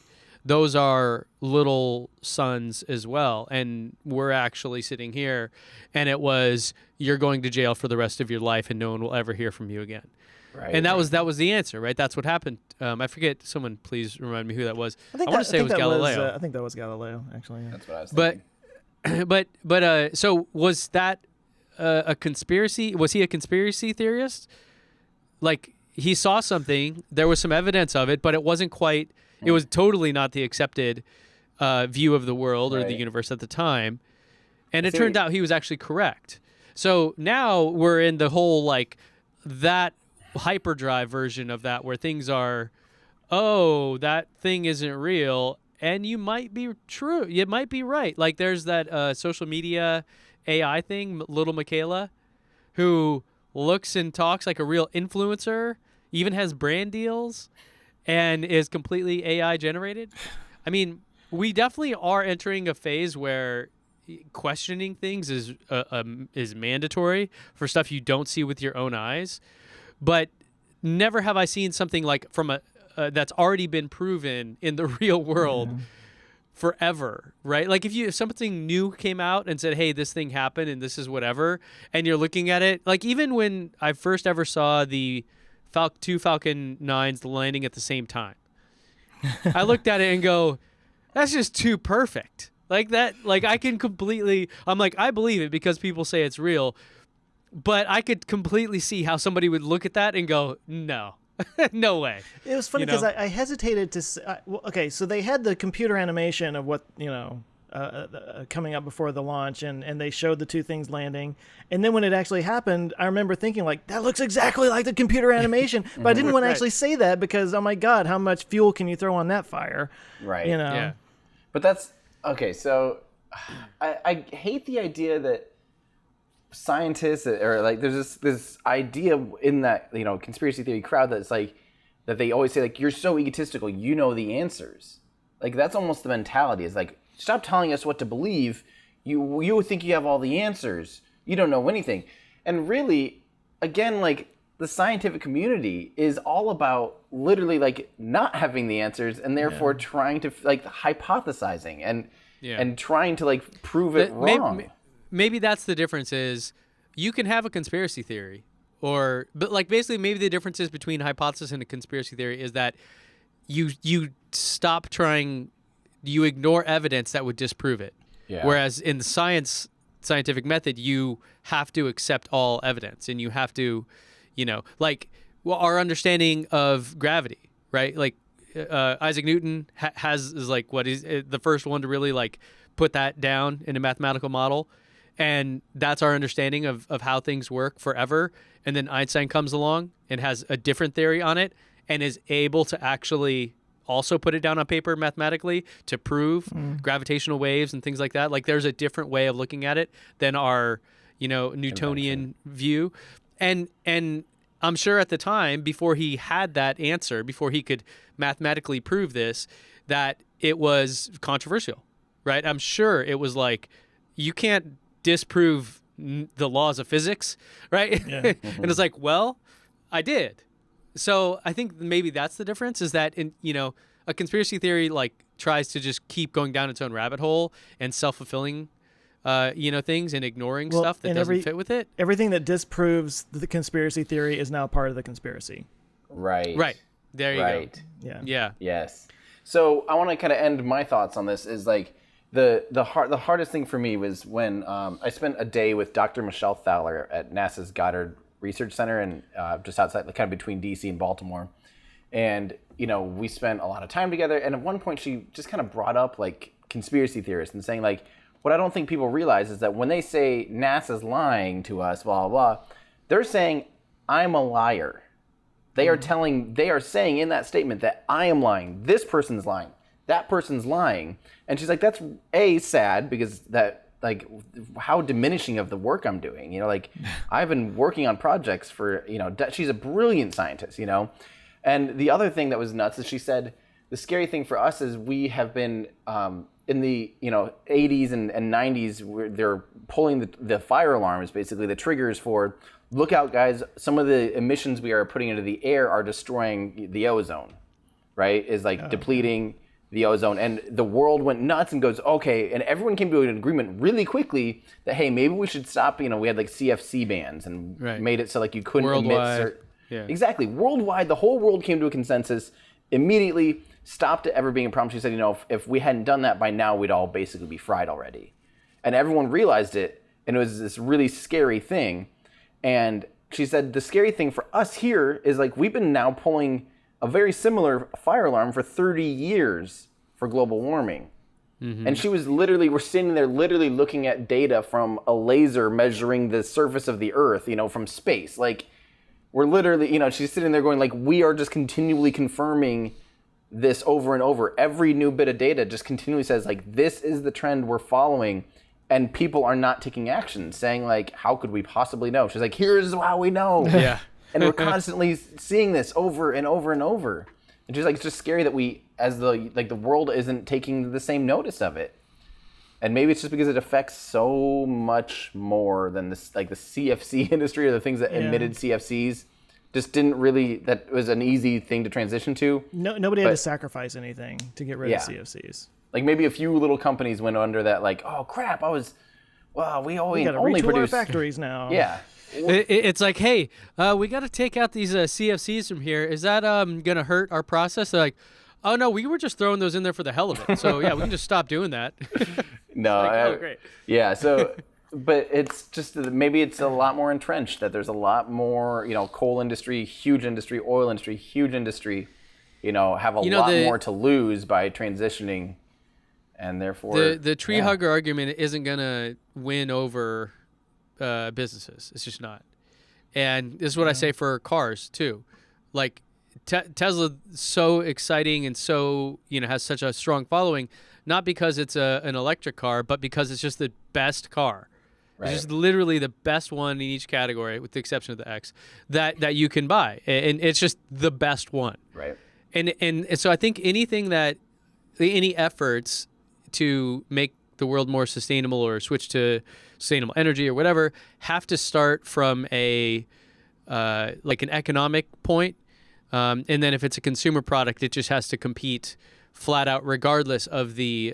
Those are little suns as well. And we're actually sitting here, and it was, you're going to jail for the rest of your life and no one will ever hear from you again. Right. And that was the answer, right? That's what happened. I forget. Someone please remind me who that was. I want to say it was that Galileo. I think that was Galileo, actually. Yeah. That's what I was But, thinking. so was that a conspiracy? Was he a conspiracy theorist? Like, he saw something, there was some evidence of it, but it wasn't quite. It was totally not the accepted view of the world or the Right. universe at the time, and it See- turned out he was actually correct. So now we're in the whole like that hyperdrive version of that, where things are, oh, that thing isn't real, and you might be true. You might be right. Like there's that social media AI thing, Little Michaela, who looks and talks like a real influencer, even has brand deals, and is completely AI generated. I mean, we definitely are entering a phase where questioning things is mandatory for stuff you don't see with your own eyes. But never have I seen something like from that's already been proven in the real world forever, right? Like if something new came out and said, hey, this thing happened and this is whatever, and you're looking at it, like even when I first ever saw the two Falcon 9s landing at the same time. I looked at it and go, that's just too perfect. Like that, like I can completely, I'm like, I believe it because people say it's real, but I could completely see how somebody would look at that and go, no, no way. It was funny because I hesitated to okay, so they had the computer animation of what, coming up before the launch, and they showed the two things landing. And then when it actually happened, I remember thinking, like, that looks exactly like the computer animation. But I didn't want to actually say that because, oh my God, how much fuel can you throw on that fire? Right. Yeah. But that's, okay, so I hate the idea that scientists, or like there's this idea in that, conspiracy theory crowd that's like, that they always say, like, you're so egotistical, you know the answers. Like, that's almost the mentality. Is like, stop telling us what to believe. You think you have all the answers. You don't know anything. And really, again, like, the scientific community is all about literally, like, not having the answers and therefore trying to, like, hypothesizing and trying to, like, prove it wrong. Maybe that's the difference is you can have a conspiracy theory but like basically maybe the difference is between hypothesis and a conspiracy theory is that you stop trying, you ignore evidence that would disprove it. Yeah. Whereas in the scientific method, you have to accept all evidence and you have to, our understanding of gravity, right? Like Isaac Newton is like what is the first one to really like put that down in a mathematical model. And that's our understanding of how things work forever. And then Einstein comes along and has a different theory on it and is able to actually also put it down on paper mathematically to prove gravitational waves and things like that. Like there's a different way of looking at it than our, Newtonian view. And I'm sure at the time, before he had that answer, before he could mathematically prove this, that it was controversial, right? I'm sure it was like, you can't disprove the laws of physics, right? Yeah. And it's like, well, I did. So I think maybe that's the difference is that a conspiracy theory like tries to just keep going down its own rabbit hole and self-fulfilling things and ignoring stuff that doesn't fit with it. Everything that disproves the conspiracy theory is now part of the conspiracy. Right. There you go. Yeah. Yes. So I want to kind of end my thoughts on this is like the hardest thing for me was when I spent a day with Dr. Michelle Thaler at NASA's Goddard Research Center and just outside, kind of between DC and Baltimore. And, we spent a lot of time together. And at one point she just kind of brought up like conspiracy theorists and saying like, what I don't think people realize is that when they say NASA's lying to us, blah, blah, blah, they're saying I'm a liar. They are saying in that statement that I am lying. This person's lying. That person's lying. And she's like, that's sad because that, like, how diminishing of the work I'm doing. Like, I've been working on projects for, she's a brilliant scientist, And the other thing that was nuts is she said, the scary thing for us is we have been in the, 80s and 90s, where they're pulling the fire alarms, basically, the triggers for, look out, guys, some of the emissions we are putting into the air are destroying the ozone, right? Is like depleting the ozone, and the world went nuts and goes, okay, and everyone came to an agreement really quickly that, hey, maybe we should stop, we had like CFC bans and made it so like you couldn't emit exactly, worldwide, the whole world came to a consensus, immediately stopped it ever being a problem. She said, if we hadn't done that by now, we'd all basically be fried already. And everyone realized it, and it was this really scary thing. And she said, the scary thing for us here is like, we've been now pulling a very similar fire alarm for 30 years for global warming. Mm-hmm. And we're sitting there literally looking at data from a laser measuring the surface of the earth, from space. Like, we're literally, she's sitting there going like, we are just continually confirming this over and over. Every new bit of data just continually says like, this is the trend we're following. And people are not taking action, saying like, how could we possibly know? She's like, here's how we know. Yeah. And we're constantly seeing this over and over and over. And she's like, it's just scary that we, as the world isn't taking the same notice of it. And maybe it's just because it affects so much more than this, like the CFC industry or the things that emitted CFCs just didn't really, that was an easy thing to transition to. Nobody had to sacrifice anything to get rid of CFCs. Like maybe a few little companies went under that, like, oh crap, we only produce our factories now. Yeah. It's like, hey, we got to take out these CFCs from here. Is that gonna hurt our process? They're like, oh no, we were just throwing those in there for the hell of it. So yeah, we can just stop doing that. No, oh great. Yeah, so but it's just maybe it's a lot more entrenched, that there's a lot more, coal industry, huge industry, oil industry, huge industry, have a lot more to lose by transitioning, and therefore the tree hugger argument isn't gonna win over businesses. It's just not. And this is what I say for cars too. Like Tesla, so exciting and so has such a strong following, not because it's an electric car, but because it's just the best car. Right. It's just literally the best one in each category, with the exception of the X, that you can buy, and it's just the best one. Right. And so I think any efforts to make the world more sustainable or switch to sustainable energy or whatever have to start from an economic point. And then if it's a consumer product, it just has to compete flat out, regardless of the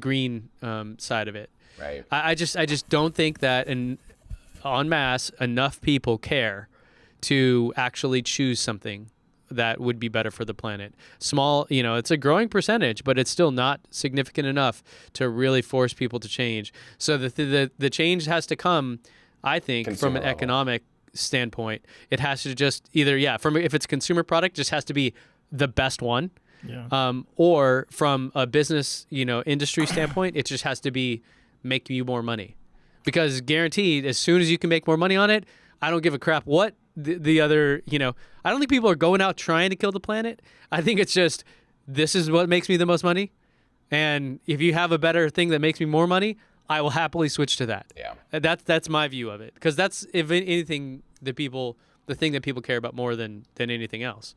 green side of it. Right. I just don't think that en masse enough people care to actually choose something that would be better for the planet. Small, it's a growing percentage, but it's still not significant enough to really force people to change. So the change has to come, I think, Consumer from an level. economic standpoint. It has to just either, if it's a consumer product, just has to be the best one. Yeah. Or from a business, industry standpoint, it just has to be make you more money. Because guaranteed, as soon as you can make more money on it, I don't give a crap what the other, I don't think people are going out trying to kill the planet. I think it's just, this is what makes me the most money. And if you have a better thing that makes me more money, I will happily switch to that. Yeah. That's my view of it. Because that's, if anything, the thing that people care about more than anything else.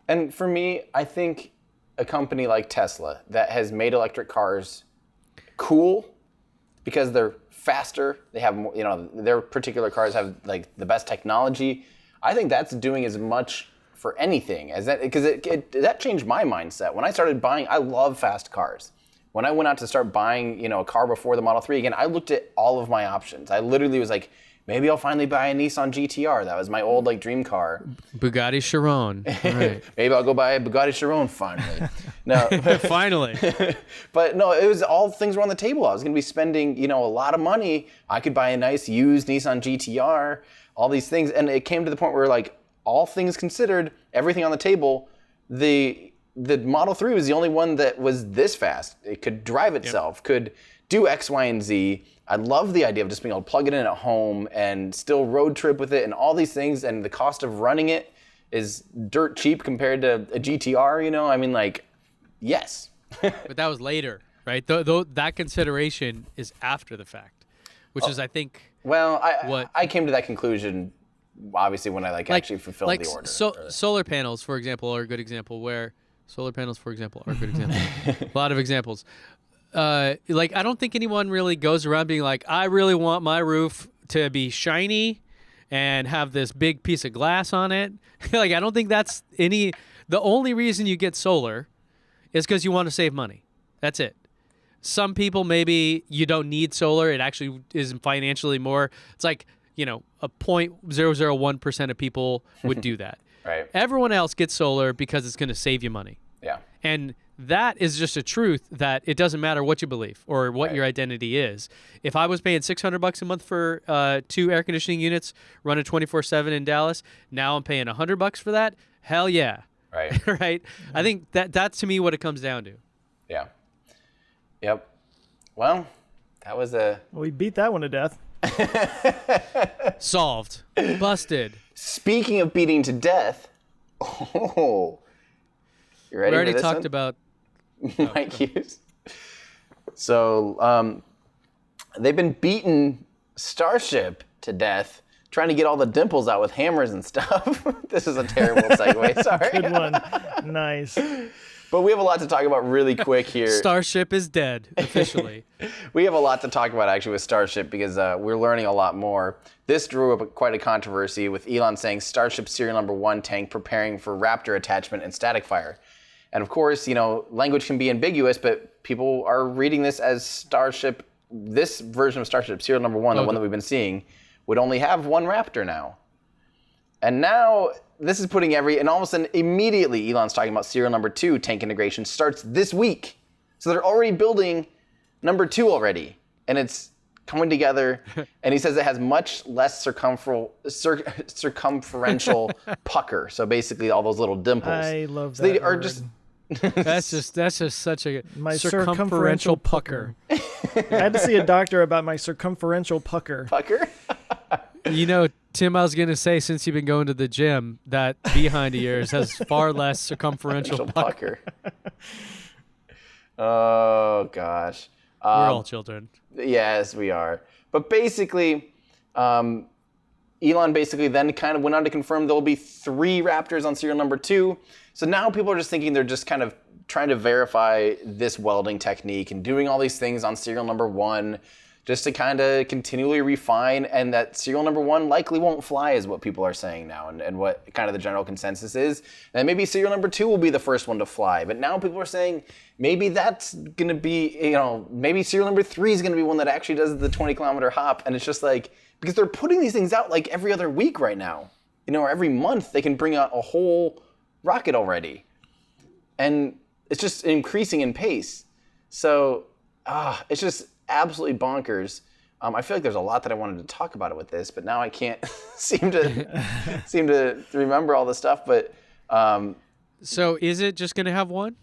And for me, I think a company like Tesla that has made electric cars cool because they're faster, they have more, their particular cars have like the best technology. I think that's doing as much for anything as that, because that changed my mindset. When I started buying, I love fast cars. When I went out to start buying, a car before the Model 3 again, I looked at all of my options. I literally was like, maybe I'll finally buy a Nissan GTR. That was my old dream car. Bugatti Chiron. All right. Maybe I'll go buy a Bugatti Chiron finally. No, finally. But no, it was all things were on the table. I was going to be spending, a lot of money. I could buy a nice used Nissan GTR, all these things. And it came to the point where all things considered, everything on the table, the Model 3 was the only one that was this fast. It could drive itself, could do X, Y, and Z. I love the idea of just being able to plug it in at home and still road trip with it and all these things. And the cost of running it is dirt cheap compared to a GTR, yes. But that was later, right? Though that consideration is after the fact, which is, I think, well, I came to that conclusion, obviously, when I actually fulfilled the order. Solar panels, for example, are a good example a lot of examples. I don't think anyone really goes around being like, I really want my roof to be shiny and have this big piece of glass on it. I don't think that's the only reason you get solar is because you want to save money. That's it. Some people, maybe you don't need solar. It actually is financially more. It's a 0.001% of people would do that. Right. Everyone else gets solar because it's going to save you money. Yeah. And that is just a truth that it doesn't matter what you believe or what your identity is. If I was paying $600 a month for 2 air conditioning units running 24/7 in Dallas, now I'm paying $100 for that. Hell yeah. Right. Right. I think that's to me what it comes down to. Yeah. Yep. Well, that was We beat that one to death. Solved. Busted. Speaking of beating to death. Oh. You ready? We already for this talked one? about Mike Hughes. So they've been beating Starship to death, trying to get all the dimples out with hammers and stuff. This is a terrible segue. Sorry. Good one. Nice. But we have a lot to talk about really quick here. Starship is dead, officially. We have a lot to talk about actually with Starship because we're learning a lot more. This drew up quite a controversy with Elon saying Starship serial number 1 tank preparing for Raptor attachment and static fire. And of course, language can be ambiguous, but people are reading this as Starship this version of Starship, serial number 1, the one that we've been seeing, would only have one Raptor now. And now this is putting and all of a sudden, immediately, Elon's talking about serial number 2 tank integration starts this week. So they're already building number 2 already. And it's coming together. And he says it has much less circumferential pucker. So basically all those little dimples. I love that. So they are word. just... That's just such a My circumferential pucker. I had to see a doctor about my circumferential pucker. Pucker? You know, Tim, I was going to say, since you've been going to the gym, that behind of yours has far less circumferential pucker. Oh, gosh. We're all children. Yes, we are. But basically, Elon basically then kind of went on to confirm there will be 3 Raptors on serial number 2. So now people are just thinking they're just kind of trying to verify this welding technique and doing all these things on serial number 1 just to kind of continually refine, and that serial number 1 likely won't fly is what people are saying now, and what kind of the general consensus is. And maybe serial number 2 will be the first one to fly, but now people are saying maybe that's going to be, maybe serial number 3 is going to be one that actually does the 20-kilometer hop, and it's just like, because they're putting these things out like every other week right now, or every month they can bring out a whole rocket already. And it's just increasing in pace. So it's just absolutely bonkers. I feel like there's a lot that I wanted to talk about it with this, but now I can't seem to remember all the stuff. But so is it just going to have one?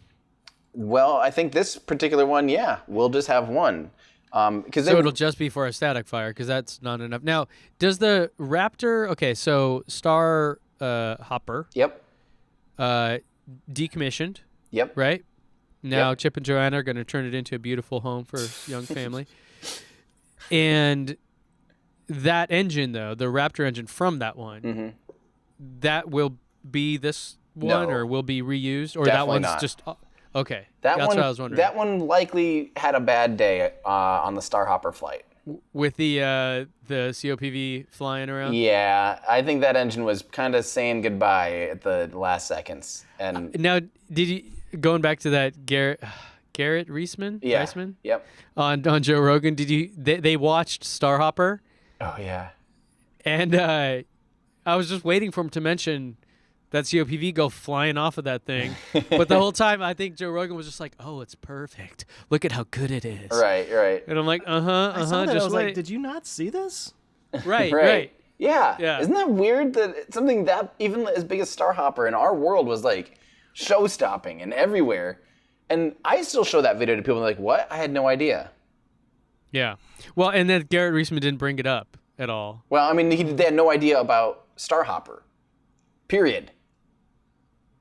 Well, I think this particular one, will just have one. So it'll just be for a static fire, because that's not enough. Now, does the Raptor? Okay, so Star Hopper. Yep. Decommissioned. Yep. Right? Now Yep. Chip and Joanna are going to turn it into a beautiful home for a young family. And that engine, though, the Raptor engine from that one, that will be this one, or will be reused? Or Definitely that one's not. just... Okay. That's what I was wondering. That one likely had a bad day on the Star Hopper flight. With the COPV flying around? Yeah, I think that engine was kind of saying goodbye at the last seconds. And now, did you... Going back to that Garrett Reisman? Yeah. Reisman? Yep. On Joe Rogan, they watched Starhopper? Oh, yeah. And I was just waiting for him to mention that COPV go flying off of that thing. But the whole time, I think Joe Rogan was just like, oh, it's perfect. Look at how good it is. Right. And I'm like, I saw that. just I was wait. like, did you not see this? Right. Yeah. Isn't that weird that something that even as big as Starhopper in our world was like show-stopping and everywhere? And I still show that video to people and they're like, what? I had no idea. Yeah. Well, and then Garrett Reisman didn't bring it up at all. Well, I mean, they had no idea about Starhopper. Period.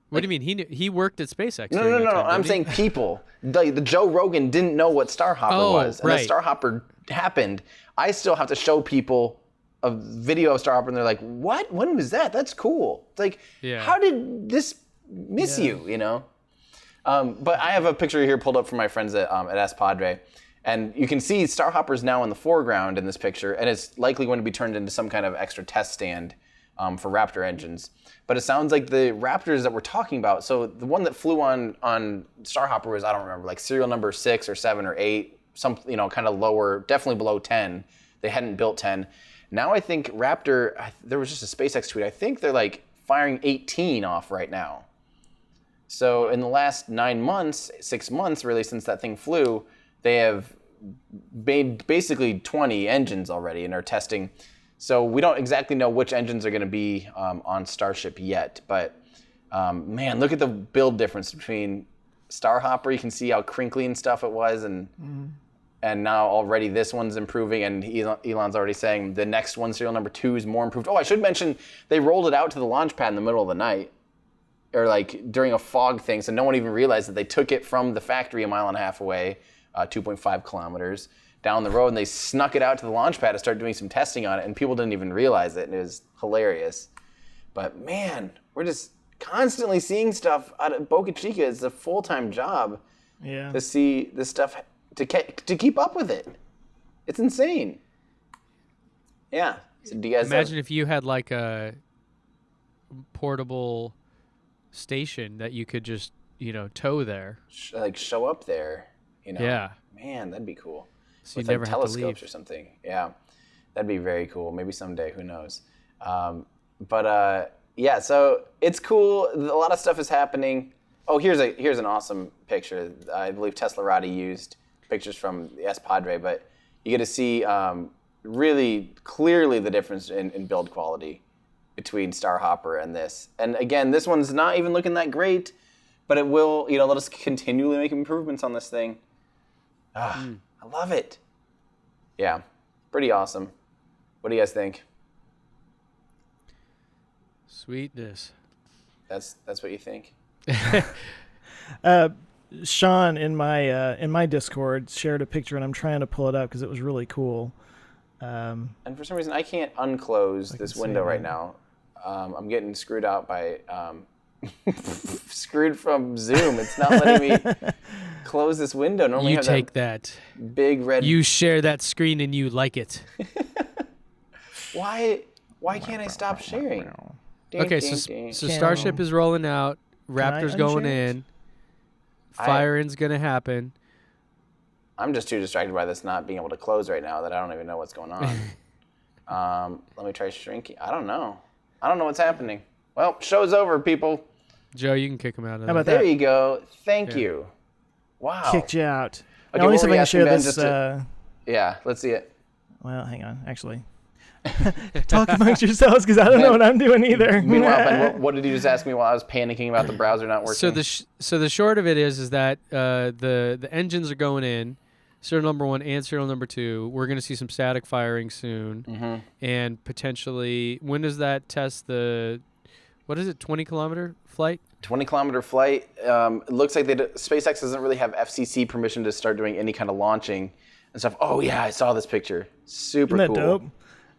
What do you mean? He worked at SpaceX. No. during that time, I'm didn't saying people. The Joe Rogan didn't know what Starhopper was. And right. when Starhopper happened, I still have to show people a video of Starhopper and they're like, what? When was that? That's cool. It's like, how did this miss you, But I have a picture here pulled up from my friends at S Padre. And you can see Starhopper's now in the foreground in this picture, and it's likely going to be turned into some kind of extra test stand for Raptor engines. But it sounds like the Raptors that we're talking about, so the one that flew on Starhopper was, I don't remember, like serial number 6 or 7 or 8, some kind of lower, definitely below 10. They hadn't built 10. Now I think Raptor, there was just a SpaceX tweet, I think they're like firing 18 off right now. So in the last 6 months really, since that thing flew, they have made basically 20 engines already and are testing. So we don't exactly know which engines are going to be on Starship yet. But man, look at the build difference between Starhopper. You can see how crinkly and stuff it was. And now already this one's improving. And Elon's already saying the next one, serial number 2, is more improved. Oh, I should mention they rolled it out to the launch pad in the middle of the night. Or like during a fog thing. So no one even realized that they took it from the factory a mile and a half away. 2.5 kilometers down the road, and they snuck it out to the launch pad to start doing some testing on it, and people didn't even realize it, and it was hilarious. But man, we're just constantly seeing stuff out of Boca Chica. It's a full-time job to see this stuff, to keep up with it. It's insane. Yeah. So do you guys imagine if you had like a portable station that you could just, tow there. like show up there? Yeah. Man, that'd be cool. So you with never like have to leave. telescopes or something. Yeah, that'd be very cool. Maybe someday, who knows? But yeah, so it's cool. A lot of stuff is happening. Oh, here's an awesome picture. I believe Teslarati used pictures from the S Padre, but you get to see really clearly the difference in build quality between Starhopper and this. And again, this one's not even looking that great, but it will, let us continually make improvements on this thing. I love it. Yeah, pretty awesome. What do you guys think? Sweetness. That's what you think? Sean in my Discord shared a picture, and I'm trying to pull it up because it was really cool. And for some reason, I can't unclose this window right now. I'm getting screwed out by screwed from Zoom. It's not letting me close this window. Normally, You take that. big red. You share that screen and you like it. Why can't I stop sharing? Ding, Okay, ding, so ding. Starship is rolling out. Raptor's going unshare it? in. Firing's going to happen. I'm just too distracted by this not being able to close right now that I don't even know what's going on. Let me try shrinking. I don't know what's happening. Well, show's over, people. Joe, you can kick him out of How about there. There that? you go. Thank you. Wow. Kicked you out. Okay, Now, let me what see if were I you can asking, share Ben, this. just to- Yeah, let's see it. Well, hang on. Actually, talk amongst yourselves because I don't know what I'm doing either. Meanwhile, Ben, what did you just ask me while I was panicking about the browser not working? So the short of it is that the engines are going in, serial number 1 and serial number 2. We're going to see some static firing soon, and potentially when does that test the? What is it? 20-kilometer flight? 20-kilometer flight. It looks like SpaceX doesn't really have FCC permission to start doing any kind of launching and stuff. Oh yeah, I saw this picture. Super Isn't that cool. dope?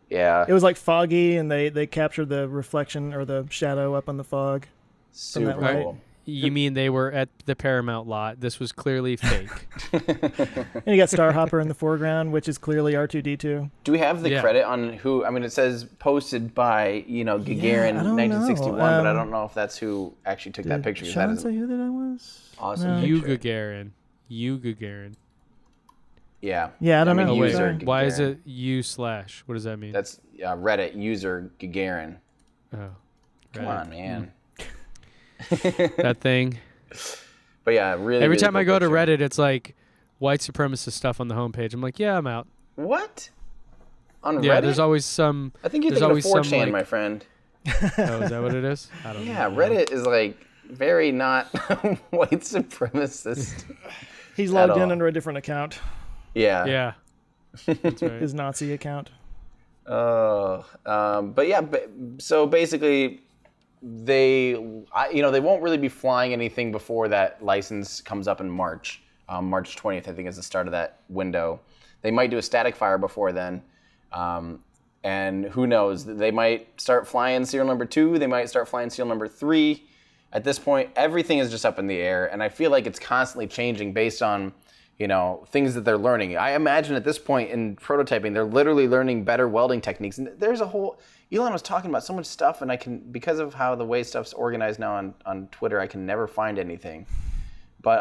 Yeah. It was like foggy, and they captured the reflection or the shadow up on the fog. Super that light. cool. You mean they were at the Paramount lot? This was clearly fake. And you got Starhopper in the foreground, which is clearly R2D2. Do we have the Yeah. credit on who? I mean, it says posted by Gagarin I don't 1961, know. but I don't know if that's who actually took that picture. 'Cause Sean that is say who that was? awesome. No. You picture. Gagarin. Yeah. Yeah, I don't mean, know. Oh, wait. user Why is Gagarin. it U/? What does that mean? That's Reddit user Gagarin. Oh, Come Reddit. on, man. That thing. But yeah, really. Every really time I cool go to picture. Reddit, it's like white supremacist stuff on the homepage. I'm like, yeah, I'm out. What? On Yeah, Reddit? there's always some. I think you're there's thinking of always some, 4chan, like- my friend. Oh, is that what it is? I don't Yeah, know. Reddit is like very not white supremacist. He's logged in all. under a different account, Yeah. Yeah. That's right. his Nazi account. Oh, but yeah, so basically, they won't really be flying anything before that license comes up in March. March 20th, I think, is the start of that window. They might do a static fire before then, and who knows? They might start flying serial number 2. They might start flying serial number 3. At this point, everything is just up in the air, and I feel like it's constantly changing based on things that they're learning. I imagine at this point in prototyping, they're literally learning better welding techniques. And there's a whole, Elon was talking about so much stuff, and because of how the way stuff's organized now on Twitter, I can never find anything. But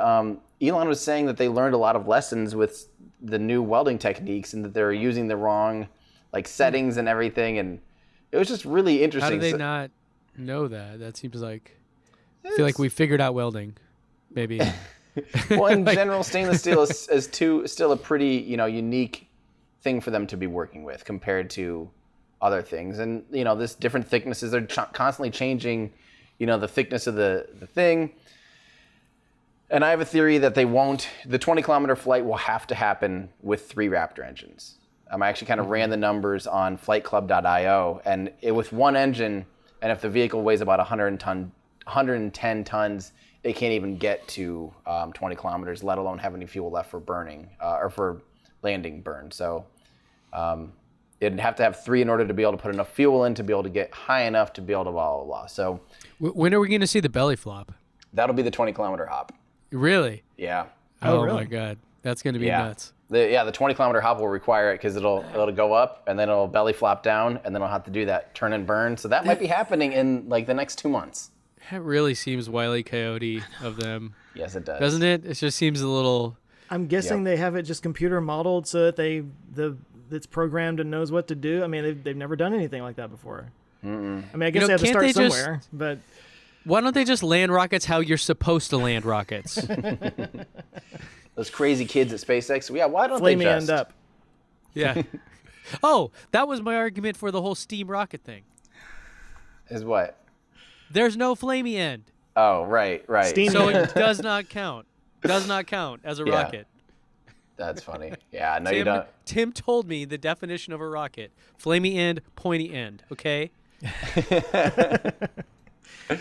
Elon was saying that they learned a lot of lessons with the new welding techniques, and that they're using the wrong settings and everything. And it was just really How interesting. do they not know that? That seems like. I feel like we figured out welding. Maybe. Well, in general, stainless steel is still a pretty unique thing for them to be working with compared to other things. And this different thicknesses, they're constantly changing the thickness of the thing. And I have a theory that the 20-kilometer flight will have to happen with 3 Raptor engines. I actually kind of ran the numbers on flightclub.io, and with one engine, and if the vehicle weighs about 110 tons, they can't even get to 20 kilometers, let alone have any fuel left for burning or for landing burn. So it'd have to have 3 in order to be able to put enough fuel in to be able to get high enough to be able to blah, blah, blah. So When are we going to see the belly flop? that'll be the 20-kilometer hop. Really? Yeah. Oh, really? my God. That's going to be Yeah. nuts. The 20-kilometer hop will require it because it'll go up and then it'll belly flop down and then it'll have to do that turn and burn. So that might be happening in the next 2 months. That really seems Wile E. Coyote of them, Yes, it does. doesn't it? It just seems a little I'm guessing they have it just computer modeled so that it's programmed and knows what to do. I mean, they've never done anything like that before. Mm-mm. I mean, I guess they have to start somewhere, but why don't they just land rockets how you're supposed to land rockets? Those crazy kids at SpaceX. Yeah, why don't flame they me just end up? Yeah. Oh, that was my argument for the whole steam rocket thing. Is what? There's no flamey end. Oh, right. Steam So end. it does not count. Does not count as a Yeah. rocket. That's funny. Yeah, no, you don't. Tim told me the definition of a rocket. Flamey end, pointy end. Okay?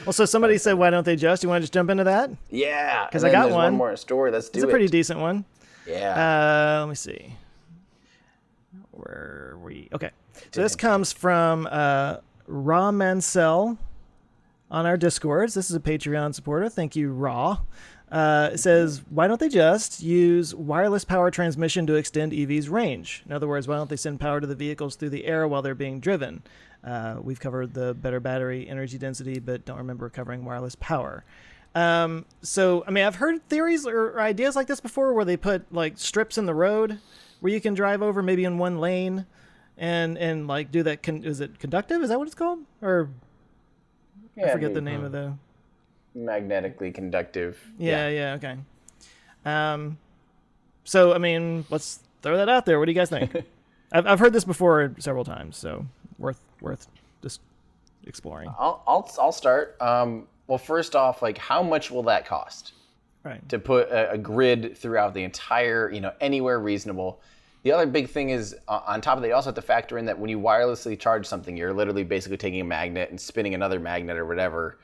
Well, so somebody said, why don't they just? You want to just jump into that? Yeah. 'Cause and I then got there's one. more story. Let's do It's it. a pretty decent one. Yeah. Let me see. Where are we? Okay. So this comes from Raw Mansell on our Discords. This is a Patreon supporter. Thank you, Raw. It says, why don't they just use wireless power transmission to extend EVs' range? In other words, why don't they send power to the vehicles through the air while they're being driven? We've covered the better battery energy density, but don't remember covering wireless power. So, I mean, I've heard theories or ideas like this before where they put like strips in the road where you can drive over maybe in one lane and like do that. Is it conductive? Is that what it's called? Or I forget the name of the... Magnetically conductive. Yeah, okay. So, I mean, let's throw that out there. What do you guys think? I've heard this before several times, so worth just exploring. I'll start. Well, first off, like, how much will that cost? Right. To put a grid throughout the entire, anywhere reasonable. The other big thing is, on top of that, you also have to factor in that when you wirelessly charge something, you're literally basically taking a magnet and spinning another magnet or whatever,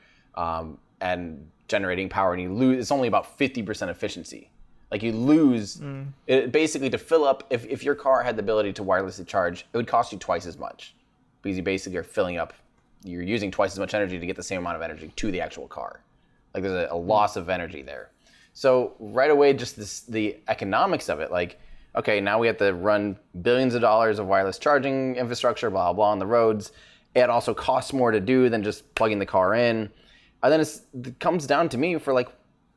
and generating power, and you lose. It's only about 50% efficiency. Like, you lose it basically to fill up. If your car had the ability to wirelessly charge, it would cost you twice as much, because you basically are filling up. You're using twice as much energy to get the same amount of energy to the actual car. Like, there's a loss of energy there. So right away, just the economics of it, like, okay, now we have to run billions of dollars of wireless charging infrastructure, blah, blah, on the roads. It also costs more to do than just plugging the car in. And then it comes down to me for like,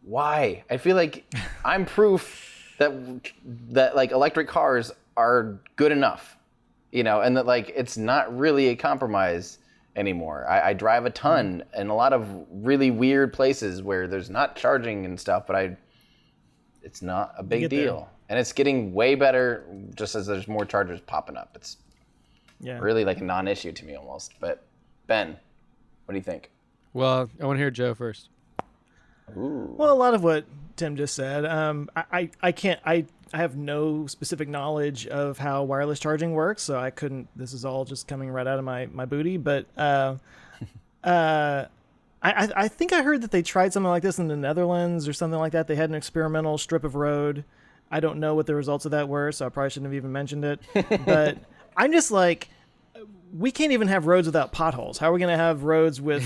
why? I feel like I'm proof that like electric cars are good enough, and that like it's not really a compromise anymore. I drive a ton in a lot of really weird places where there's not charging and stuff, but it's not a big deal. There. And it's getting way better just as there's more chargers popping up. It's really like a non-issue to me almost. But Ben, what do you think? Well, I want to hear Joe first. Ooh. Well, a lot of what Tim just said. I can't. I have no specific knowledge of how wireless charging works, so I couldn't. This is all just coming right out of my booty. But I think I heard that they tried something like this in the Netherlands or something like that. They had an experimental strip of road. I don't know what the results of that were, so I probably shouldn't have even mentioned it. But I'm just like, we can't even have roads without potholes. How are we going to have roads with,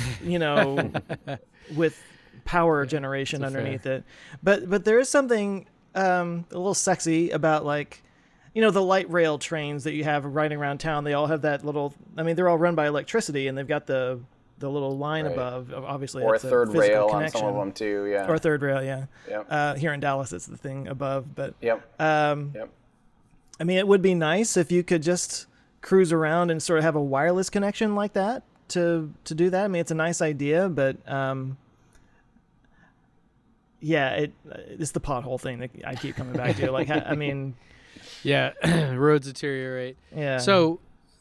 with power generation underneath it? But there is something a little sexy about, like, the light rail trains that you have riding around town. They all have that little, they're all run by electricity, and they've got the little line above, obviously. Or a third rail connection. on some of them too, yeah. Or a third rail, yeah. Yep. Here in Dallas, it's the thing above. But Yep. It would be nice if you could just cruise around and sort of have a wireless connection like that to do that. It's a nice idea, but it's the pothole thing that I keep coming back to. Like, yeah, roads deteriorate. Yeah. So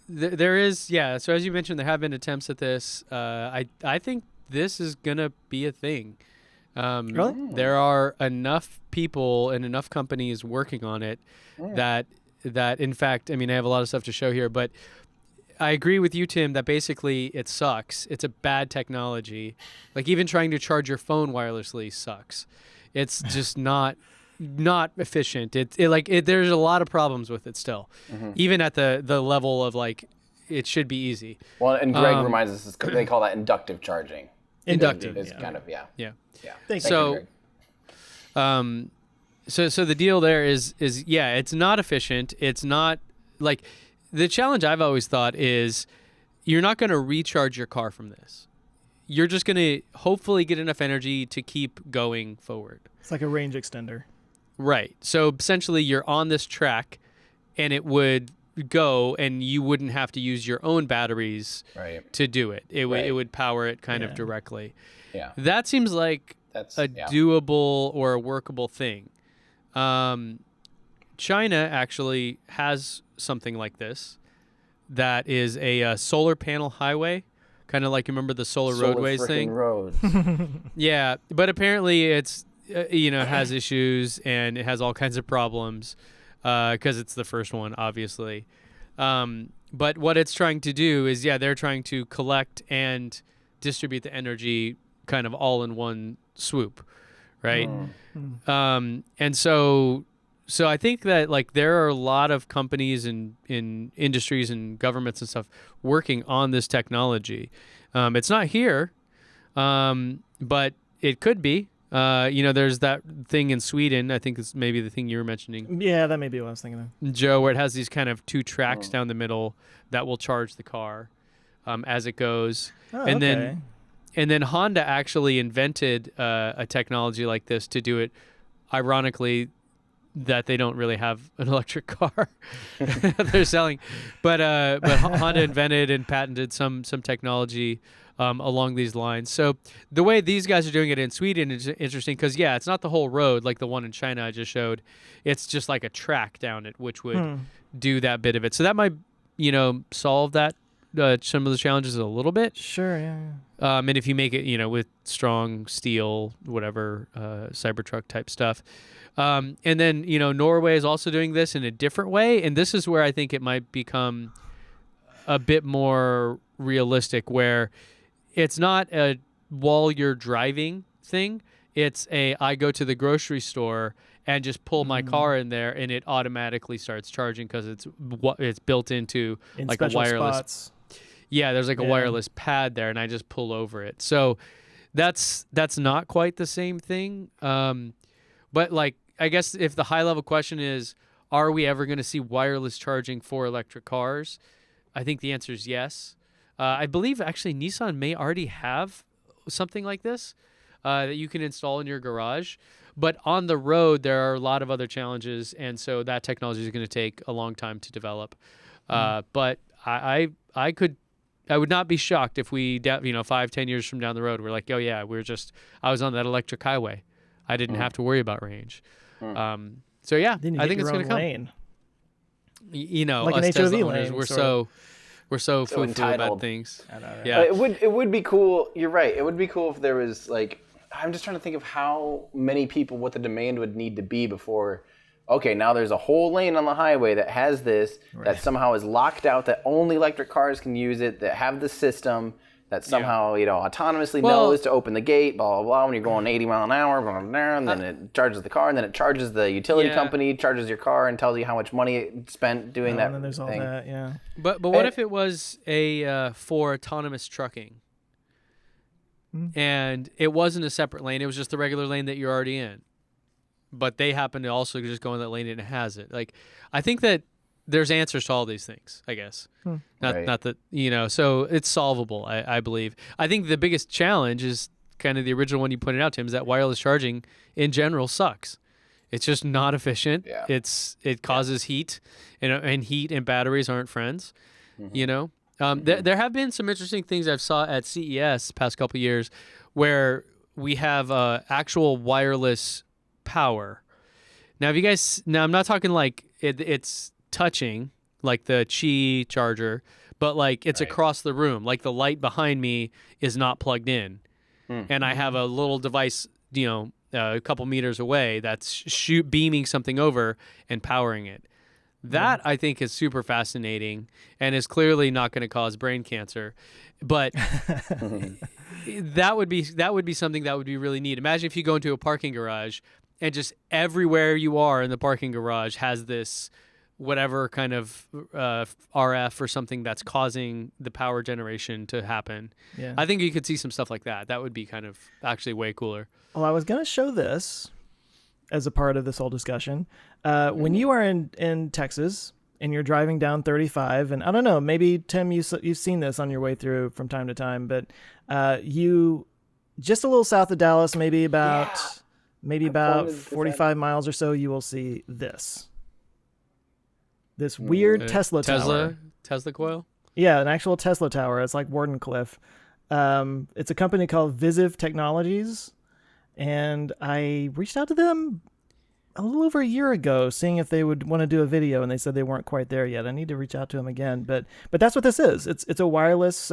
there is, so as you mentioned, there have been attempts at this. I think this is going to be a thing. Really? There are enough people and enough companies working on it that in fact, I have a lot of stuff to show here, but I agree with you, Tim, that basically it sucks. It's a bad technology. Like, even trying to charge your phone wirelessly sucks. It's just not efficient. There's a lot of problems with it still, even at the level of, like, it should be easy. Well, and Greg reminds us, they call that inductive charging. Inductive. Is kind of, yeah. Thank you, Greg. So the deal there is it's not efficient. It's not, like, the challenge I've always thought is you're not going to recharge your car from this. You're just going to hopefully get enough energy to keep going forward. It's like a range extender. Right. So essentially, you're on this track, and it would go, and you wouldn't have to use your own batteries to do it. It would power it kind of directly. Yeah. That seems like That's doable or a workable thing. China actually has something like this. That is a solar panel highway, kind of like, you remember the solar roadways thing? Roads. Yeah, but apparently it's has issues, and it has all kinds of problems because it's the first one, obviously. But what it's trying to do is, they're trying to collect and distribute the energy kind of all in one swoop, right? And so I think that, like, there are a lot of companies and in industries and governments and stuff working on this technology. It's not here, but it could be. There's that thing in Sweden. I think it's maybe the thing you were mentioning. Yeah, that may be what I was thinking of. Joe, where it has these kind of two tracks down the middle that will charge the car as it goes. Oh, and okay. then Honda actually invented a technology like this to do it. Ironically, that they don't really have an electric car they're selling, but Honda invented and patented some technology along these lines. So the way these guys are doing it in Sweden is interesting because, it's not the whole road like the one in China I just showed. It's just like a track down it, which would do that bit of it. So that might, solve that some of the challenges a little bit. Sure, yeah. And if you make it, with strong steel, whatever, Cybertruck type stuff. And then, Norway is also doing this in a different way. And this is where I think it might become a bit more realistic, where it's not a while you're driving thing. It's I go to the grocery store and just pull my car in there, and it automatically starts charging because it's built into In like a wireless spots. Yeah, there's like a wireless pad there, and I just pull over it. So that's not quite the same thing. But like, I guess if the high level question is, are we ever going to see wireless charging for electric cars? I think the answer is yes. I believe actually Nissan may already have something like this that you can install in your garage. But on the road, there are a lot of other challenges, and so that technology is going to take a long time to develop. But I would not be shocked if we, 5-10 years from down the road, we're like, oh yeah, I was on that electric highway. I didn't have to worry about range. So yeah, Then you I get think it's your going own to come. lane. Like an us HOV Tesla owners, lane, we're sort so foo-foo entitled about things. I know, right? Yeah. It would be cool. You're right. It would be cool if there was like, I'm just trying to think of how many people, what the demand would need to be before. Okay, now there's a whole lane on the highway that has this, that somehow is locked out, that only electric cars can use it, that have the system, that somehow, autonomously knows to open the gate, blah, blah, blah, when you're going 80 mile an hour, blah, blah, blah, and then it charges the car, and then it charges the utility company, charges your car, and tells you how much money it spent doing that And then there's all thing. that, yeah. But what if it was for autonomous trucking? And it wasn't a separate lane, it was just the regular lane that you're already in. But they happen to also just go in that lane and it has it. Like, I think that there's answers to all these things, I guess. Not that, so it's solvable, I believe. I think the biggest challenge is kind of the original one you pointed out, Tim, is that wireless charging in general sucks. It's just not efficient. Yeah. It causes heat, and heat and batteries aren't friends, There have been some interesting things I've saw at CES the past couple of years where we have actual wireless power. Now, I'm not talking like it's touching like the Qi charger, but like it's across the room. Like the light behind me is not plugged in, and I have a little device, a couple meters away that's beaming something over and powering it. That I think is super fascinating and is clearly not going to cause brain cancer, but that would be something that would be really neat. Imagine if you go into a parking garage and just everywhere you are in the parking garage has this whatever kind of RF or something that's causing the power generation to happen. Yeah. I think you could see some stuff like that. That would be kind of actually way cooler. Well, I was going to show this as a part of this whole discussion. When you are in Texas and you're driving down 35, and I don't know, maybe Tim, you've seen this on your way through from time to time, but you just a little south of Dallas, maybe about maybe about pointed this 45 miles or so, you will see this weird Tesla tower. Tesla coil. Yeah, an actual Tesla tower. It's like Wardenclyffe. It's a company called Visive Technologies, and I reached out to them a little over a year ago, seeing if they would want to do a video, and they said they weren't quite there yet. I need to reach out to them again, but that's what this is. It's a wireless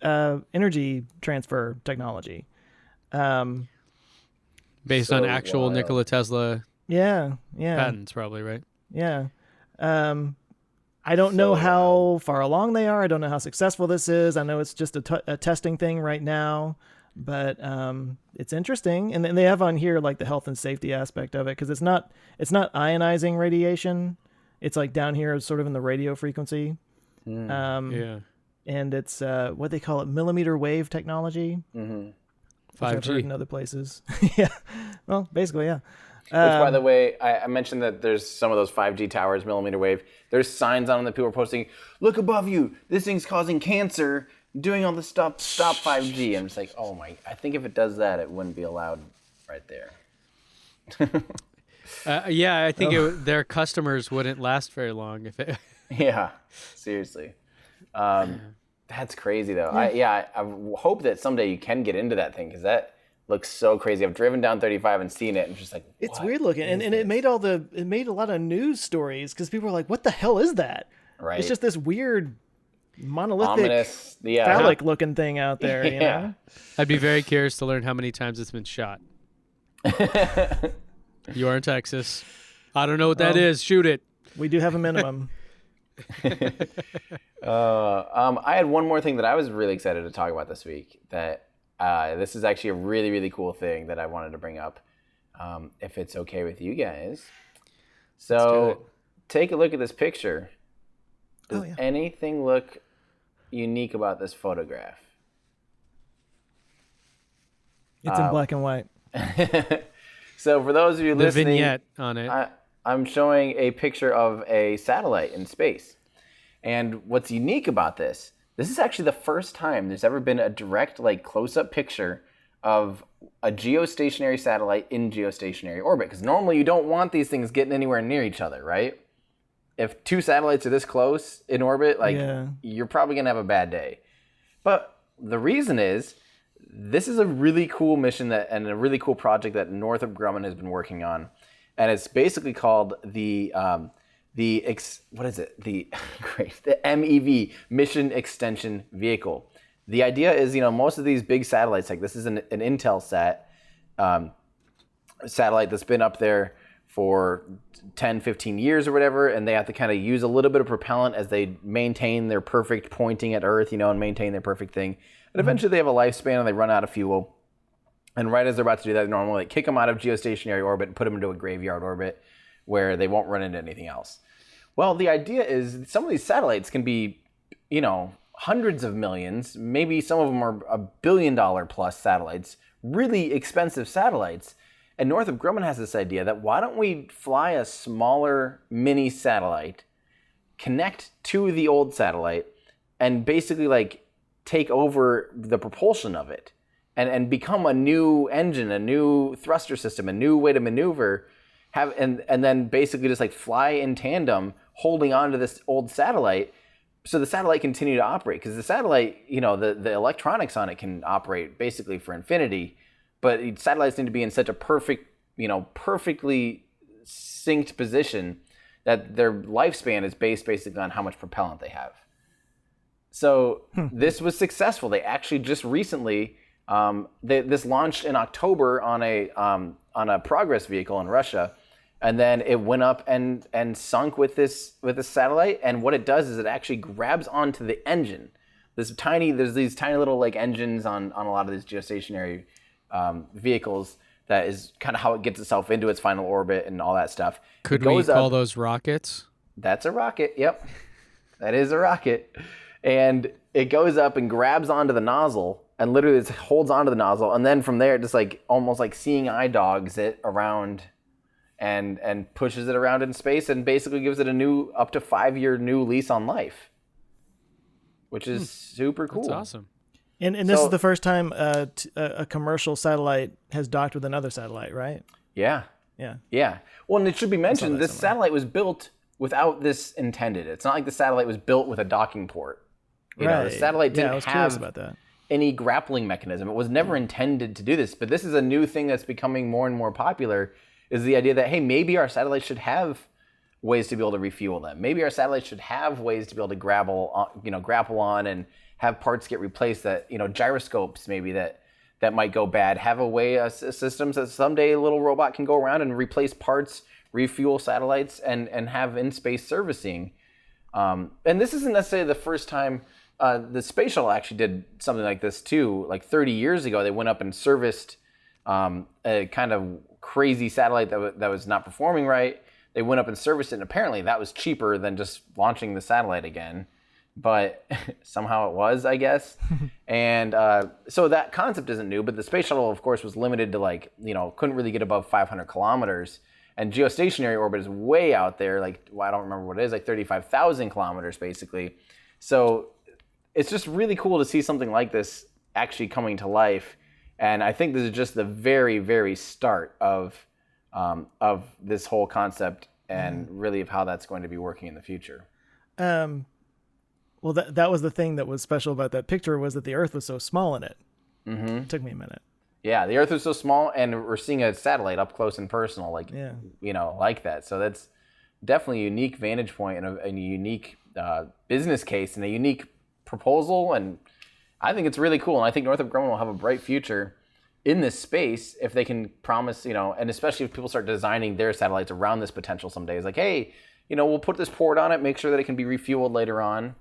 energy transfer technology, based on actual Nikola Tesla patents, probably, right? Yeah. I don't know how far along they are. I don't know how successful this is. I know it's just a testing thing right now, but it's interesting. And then they have on here like the health and safety aspect of it, because it's not ionizing radiation. It's like down here, sort of in the radio frequency. Yeah. And it's what they call it, millimeter wave technology. 5G. I've heard in other places. Yeah. Well, basically, yeah. Which, by the way, I mentioned that there's some of those 5G towers, millimeter wave. There's signs on them that people are posting, look above you, this thing's causing cancer, doing all this stuff, stop 5G. I'm just like, oh my, I think if it does that, it wouldn't be allowed right there. Yeah, I think their customers wouldn't last very long if it... Yeah, seriously. That's crazy, though. I hope that someday you can get into that thing, because that looks so crazy. I've driven down 35 and seen it, and just like, it's weird looking, and it made a lot of news stories, because people were like, "What the hell is that?" Right. It's just this weird monolithic, ominous, phallic looking thing out there. You know? I'd be very curious to learn how many times it's been shot. You are in Texas. I don't know what that is. Shoot it. We do have a minimum. I had one more thing that I was really excited to talk about this week. That this is actually a really, really cool thing that I wanted to bring up, if it's okay with you guys. So take a look at this picture. Does anything look unique about this photograph? It's in black and white. So for those of you listening, the vignette on it. I'm showing a picture of a satellite in space. And what's unique about this is actually the first time there's ever been a direct, like, close-up picture of a geostationary satellite in geostationary orbit. Because normally you don't want these things getting anywhere near each other, right? If two satellites are this close in orbit, you're probably going to have a bad day. But the reason is, this is a really cool mission and a really cool project that Northrop Grumman has been working on. And it's basically called the MEV, Mission Extension Vehicle. The idea is, most of these big satellites, like this is an Intel satellite that's been up there for 10, 15 years or whatever, and they have to kind of use a little bit of propellant as they maintain their perfect pointing at Earth, and maintain their perfect thing. And eventually they have a lifespan and they run out of fuel. And right as they're about to do that, normally kick them out of geostationary orbit and put them into a graveyard orbit where they won't run into anything else. Well, the idea is some of these satellites can be, hundreds of millions, maybe some of them are $1 billion plus satellites, really expensive satellites. And Northrop Grumman has this idea that why don't we fly a smaller mini satellite, connect to the old satellite, and basically take over the propulsion of it and become a new engine, a new thruster system, a new way to maneuver, and then basically just fly in tandem, holding on to this old satellite, so the satellite continue to operate. Because the satellite, the electronics on it can operate basically for infinity, but satellites need to be in such a perfectly synced position that their lifespan is based basically on how much propellant they have. So this was successful. They actually just recently, this launched in October on a Progress vehicle in Russia, and then it went up and sunk with this satellite. And what it does is it actually grabs onto the engine. There's these tiny little engines on a lot of these geostationary vehicles. That is kind of how it gets itself into its final orbit and all that stuff. Could we call those rockets? That's a rocket. Yep, that is a rocket. And it goes up and grabs onto the nozzle and literally just holds onto the nozzle. And then from there, it just almost like seeing eye dogs it around and pushes it around in space and basically gives it a new up to 5-year new lease on life, which is super cool. That's awesome. And this is the first time a commercial satellite has docked with another satellite, right? Yeah. Yeah. Yeah. Well, and it should be mentioned, this satellite was built without this intended. It's not like the satellite was built with a docking port. You know, the satellite didn't have about that. any grappling mechanism. It was never intended to do this. But this is a new thing that's becoming more and more popular, is the idea that, hey, maybe our satellites should have ways to be able to refuel them. Maybe our satellites should have ways to be able to grapple on and have parts get replaced, that, gyroscopes maybe that might go bad, have a way, systems that someday a little robot can go around and replace parts, refuel satellites, and have in-space servicing. And this isn't necessarily the first time. The space shuttle actually did something like this too. Like 30 years ago, they went up and serviced a kind of crazy satellite that was not performing right. They went up and serviced it, and apparently that was cheaper than just launching the satellite again. But somehow it was, I guess. And so that concept isn't new, but the space shuttle, of course, was limited to couldn't really get above 500 kilometers. And geostationary orbit is way out there, I don't remember what it is, 35,000 kilometers basically. So it's just really cool to see something like this actually coming to life. And I think this is just the very, very start of this whole concept, and really of how that's going to be working in the future. Well, that was the thing that was special about that picture, was that the Earth was so small in it. Mm-hmm. It took me a minute. Yeah, the Earth was so small, and we're seeing a satellite up close and personal, like that. So that's definitely a unique vantage point and a unique business case and a unique proposal. And I think it's really cool. And I think Northrop Grumman will have a bright future in this space if they can promise, and especially if people start designing their satellites around this potential someday. It's like, hey, we'll put this port on it, make sure that it can be refueled later on.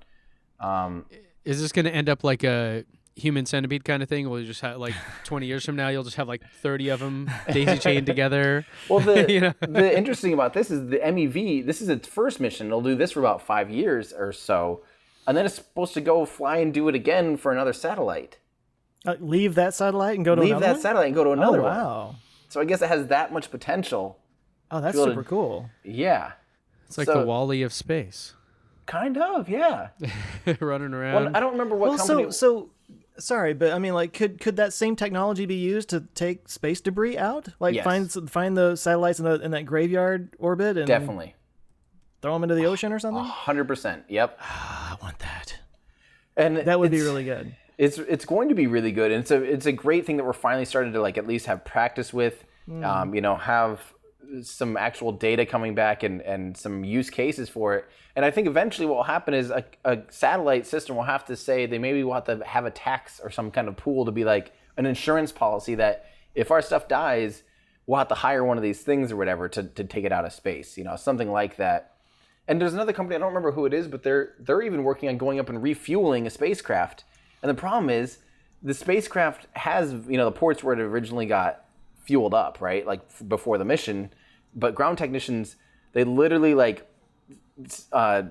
Is this going to end up like a human centipede kind of thing? Will you just have 20 years from now, you'll just have 30 of them daisy chained together? Well, the interesting about this is the MEV, this is its first mission. It'll do this for about 5 years or so. And then it's supposed to go fly and do it again for another satellite. Leave that satellite and go to another one? Leave that satellite and go to another one. Wow. So I guess it has that much potential. Oh, that's super cool. Yeah. It's like the Wall-E of space. Kind of, yeah. Running around. Well, I don't remember what company... So, sorry, but I mean, could that same technology be used to take space debris out? Yes. Find the satellites in that graveyard orbit and definitely throw them into the ocean or something? 100%. Yep. I want that. And that would be really good. It's going to be really good, and it's a great thing that we're finally starting to at least have practice with. Have some actual data coming back and some use cases for it. And I think eventually what will happen is a satellite system will have to say, they maybe will have to have a tax or some kind of pool to be like an insurance policy that if our stuff dies, we'll have to hire one of these things or whatever to take it out of space, something like that. And there's another company, I don't remember who it is, but they're even working on going up and refueling a spacecraft. And the problem is the spacecraft has, the ports where it originally got fueled up, right? Before the mission. But ground technicians, they literally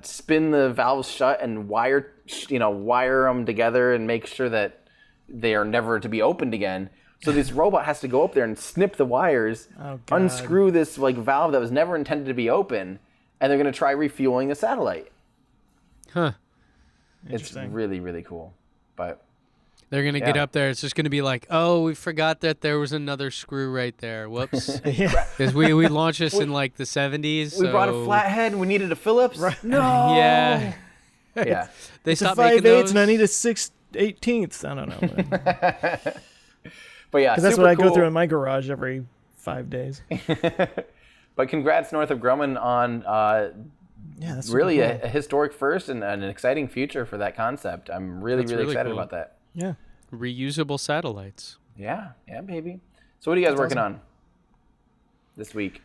spin the valves shut and wire them together and make sure that they are never to be opened again. So this robot has to go up there and snip the wires, unscrew this valve that was never intended to be open, and they're going to try refueling the satellite. Huh. It's really, really cool. But they're going to get up there. It's just going to be like, oh, we forgot that there was another screw right there. Whoops. Because we launched this in the 70s. We brought a flathead and we needed a Phillips. Right. No. Yeah. Yeah. It's a 5/8 and I need a 6/18. I don't know. But yeah, because that's what I go through in my garage every 5 days. But congrats, Northrop Grumman, on that's really cool. a historic first and an exciting future for that concept. I'm really excited cool. about that. Yeah. Reusable satellites. Yeah, baby. So what are you guys working on this week?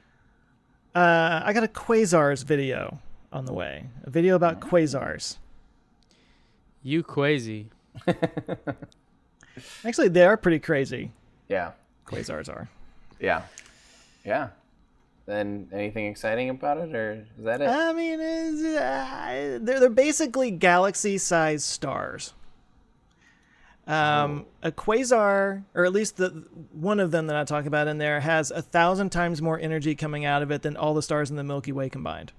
I got a quasars video on the way. A video about quasars. You crazy. Actually, they are pretty crazy. Yeah. Quasars are. Yeah. Yeah. Then anything exciting about it, or is that it? I mean, they're basically galaxy-sized stars. A quasar, or at least the one of them that I talk about in there, has 1,000 times more energy coming out of it than all the stars in the Milky Way combined.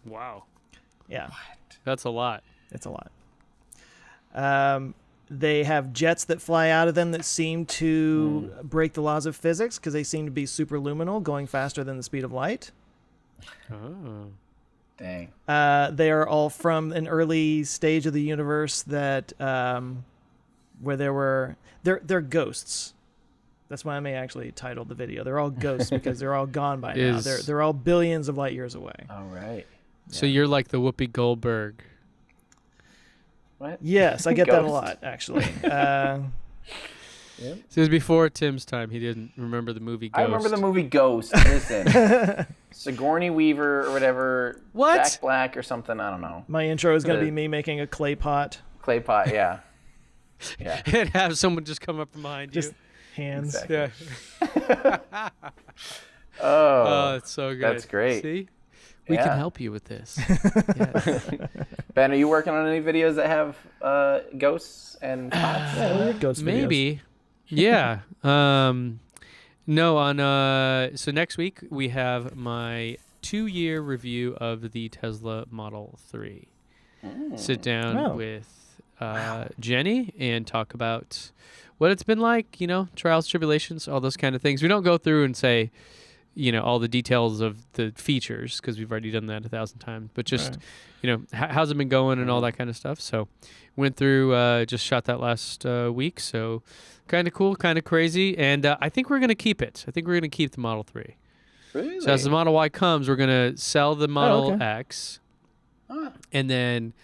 Wow. Yeah. That's a lot. It's a lot. they have jets that fly out of them that seem to break the laws of physics because they seem to be superluminal, going faster than the speed of light. Oh. Dang. They are all from an early stage of the universe that where they're ghosts. That's why I may actually title the video. They're all ghosts because they're all gone by now. They're all billions of light years away. All right. So you're like the Whoopi Goldberg. What? Yes, I get that a lot, actually. So it was before Tim's time. He didn't remember the movie Ghost. I remember the movie Ghost. Listen. Sigourney Weaver or whatever. What? Jack Black or something. I don't know. My intro is going to be me making a clay pot. Clay pot, yeah. Yeah. And have someone just come up from behind Just you. hands. Exactly. Yeah. Oh, it's so good. that's great. See? We Yeah. can help you with this. Yes. Ben, are you working on any videos that have ghosts and pots? Yeah, we're ghost videos. Maybe. Yeah. No, so next week we have my 2-year review of the Tesla Model 3. Sit down with Jenny and talk about what it's been like, trials, tribulations, all those kind of things. We don't go through and say, all the details of the features because we've already done that 1,000 times, but just, how's it been going and all that kind of stuff. So went through, just shot that last week. So kind of cool, kind of crazy. And I think we're going to keep it. I think we're going to keep the Model 3. Really? So as the Model Y comes, we're going to sell the Model X and then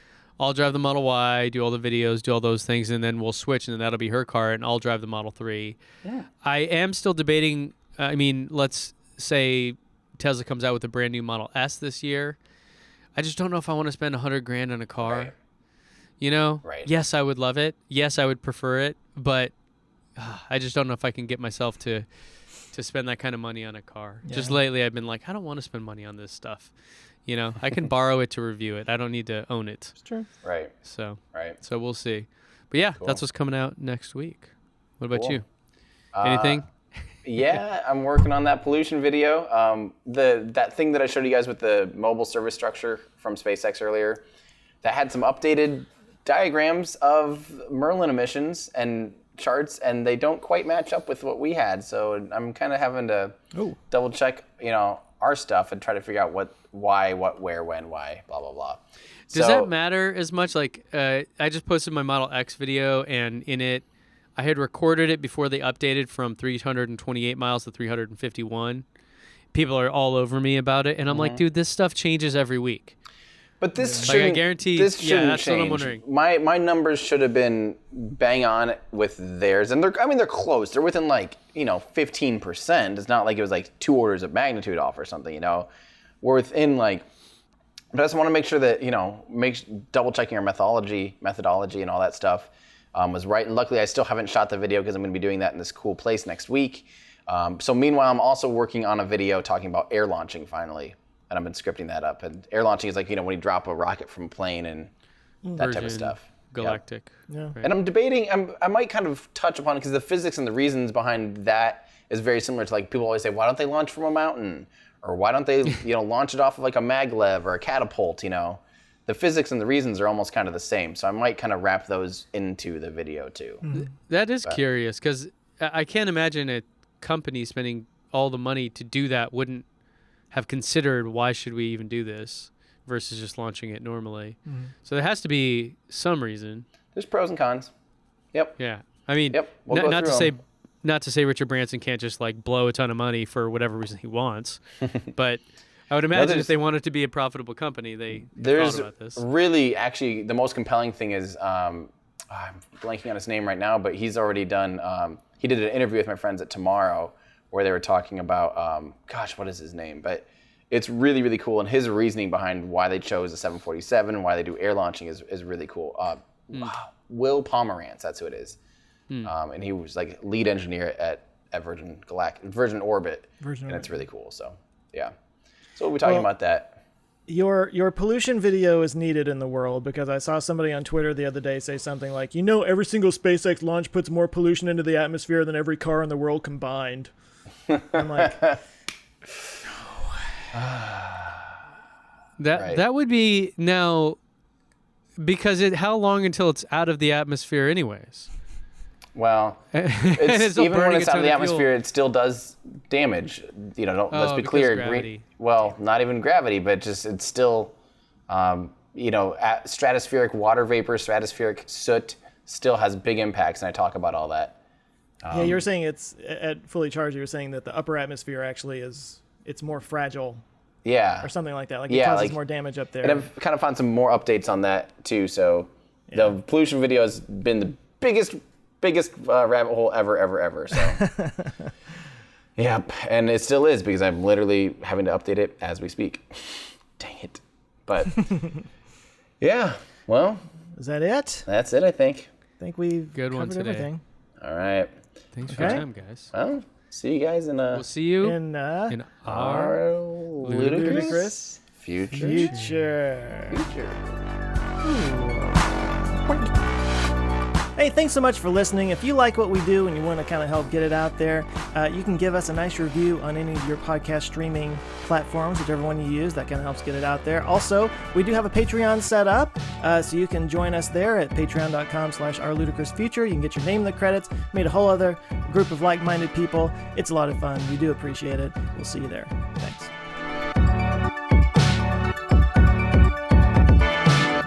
I'll drive the Model Y, do all the videos, do all those things, and then we'll switch and then that'll be her car and I'll drive the Model 3. Yeah. I am still debating, let's say Tesla comes out with a brand new Model S this year. I just don't know if I want to spend $100,000 on a car. Right. Right. Yes, I would love it. Yes, I would prefer it, but I just don't know if I can get myself to spend that kind of money on a car. Yeah. Just lately, I've been like, I don't want to spend money on this stuff. I can borrow it to review it. I don't need to own it. It's true. Right. So We'll see. But yeah, Cool. that's what's coming out next week. What about Cool. you? Anything? Yeah, I'm working on that pollution video. That thing that I showed you guys with the mobile service structure from SpaceX earlier, that had some updated diagrams of Merlin emissions and charts, and they don't quite match up with what we had. So I'm kind of having to double check, our stuff and try to figure out what, why, what, where, when, why, blah, blah, blah. Does that matter as much? Like, I just posted my Model X video, and in it, I had recorded it before they updated from 328 miles to 351. People are all over me about it, and I'm like, dude, this stuff changes every week. But this Like, I shouldn't, guarantee. this shouldn't that's change. what I'm wondering. My numbers should have been bang on with theirs, and they're close. They're within 15%. It's not like it was 2 orders of magnitude off or something. We're within But I just want to make sure that double checking our methodology and all that stuff was right. And luckily, I still haven't shot the video because I'm going to be doing that in this cool place next week. So meanwhile, I'm also working on a video talking about air launching finally. And I've been scripting that up. And air launching is when you drop a rocket from a plane and that type of stuff. Galactic. Yeah. Right. And I'm debating, I might kind of touch upon it because the physics and the reasons behind that is very similar to people always say, why don't they launch from a mountain? Or why don't they launch it off of a maglev or a catapult? The physics and the reasons are almost kind of the same. So I might kind of wrap those into the video too. Mm-hmm. That is curious because I can't imagine a company spending all the money to do that wouldn't have considered why should we even do this versus just launching it normally. Mm-hmm. So there has to be some reason. There's pros and cons. Yep. Yeah. I mean, Yep. We'll not to say Richard Branson can't just blow a ton of money for whatever reason he wants, but I would imagine if they wanted to be a profitable company, they thought about this. Really, actually, the most compelling thing is, I'm blanking on his name right now, but he's already done, he did an interview with my friends at Tomorrow where they were talking about, what is his name? But it's really, really cool. And his reasoning behind why they chose the 747 and why they do air launching is really cool. Will Pomerantz, that's who it is. And he was lead engineer at Virgin Orbit. And it's really cool. So, yeah. So we'll be talking about that. Your pollution video is needed in the world because I saw somebody on Twitter the other day say something like, every single SpaceX launch puts more pollution into the atmosphere than every car in the world combined. I'm like, that would be now Because how long until it's out of the atmosphere anyways? Well, It's still even when burning it's a out ton of the of fuel. atmosphere, it still does damage. Let's be because clear. gravity. Well, not even gravity, but just it's still, stratospheric water vapor, stratospheric soot still has big impacts, and I talk about all that. Yeah, you were saying it's at fully charged. You were saying that the upper atmosphere actually it's more fragile Yeah. or something like that. Like it causes more damage up there. And I've kind of found some more updates on that too. So the pollution video has been the biggest rabbit hole ever. So yep, and it still is because I'm literally having to update it as we speak. Dang it. But yeah, well, is that it? that's it, I think. I think we've Good one covered today. everything. All right. Thanks for your time, guys. Well, see you guys in We'll see you In in our our ludicrous future. Hey, thanks so much for listening. If you like what we do and you want to kind of help get it out there, you can give us a nice review on any of your podcast streaming platforms, whichever one you use. That kind of helps get it out there. Also, we do have a Patreon set up, so you can join us there at patreon.com/ourludicrousfuture. You can get your name in the credits, meet a whole other group of like-minded people. It's a lot of fun. We do appreciate it. We'll see you there. Thanks.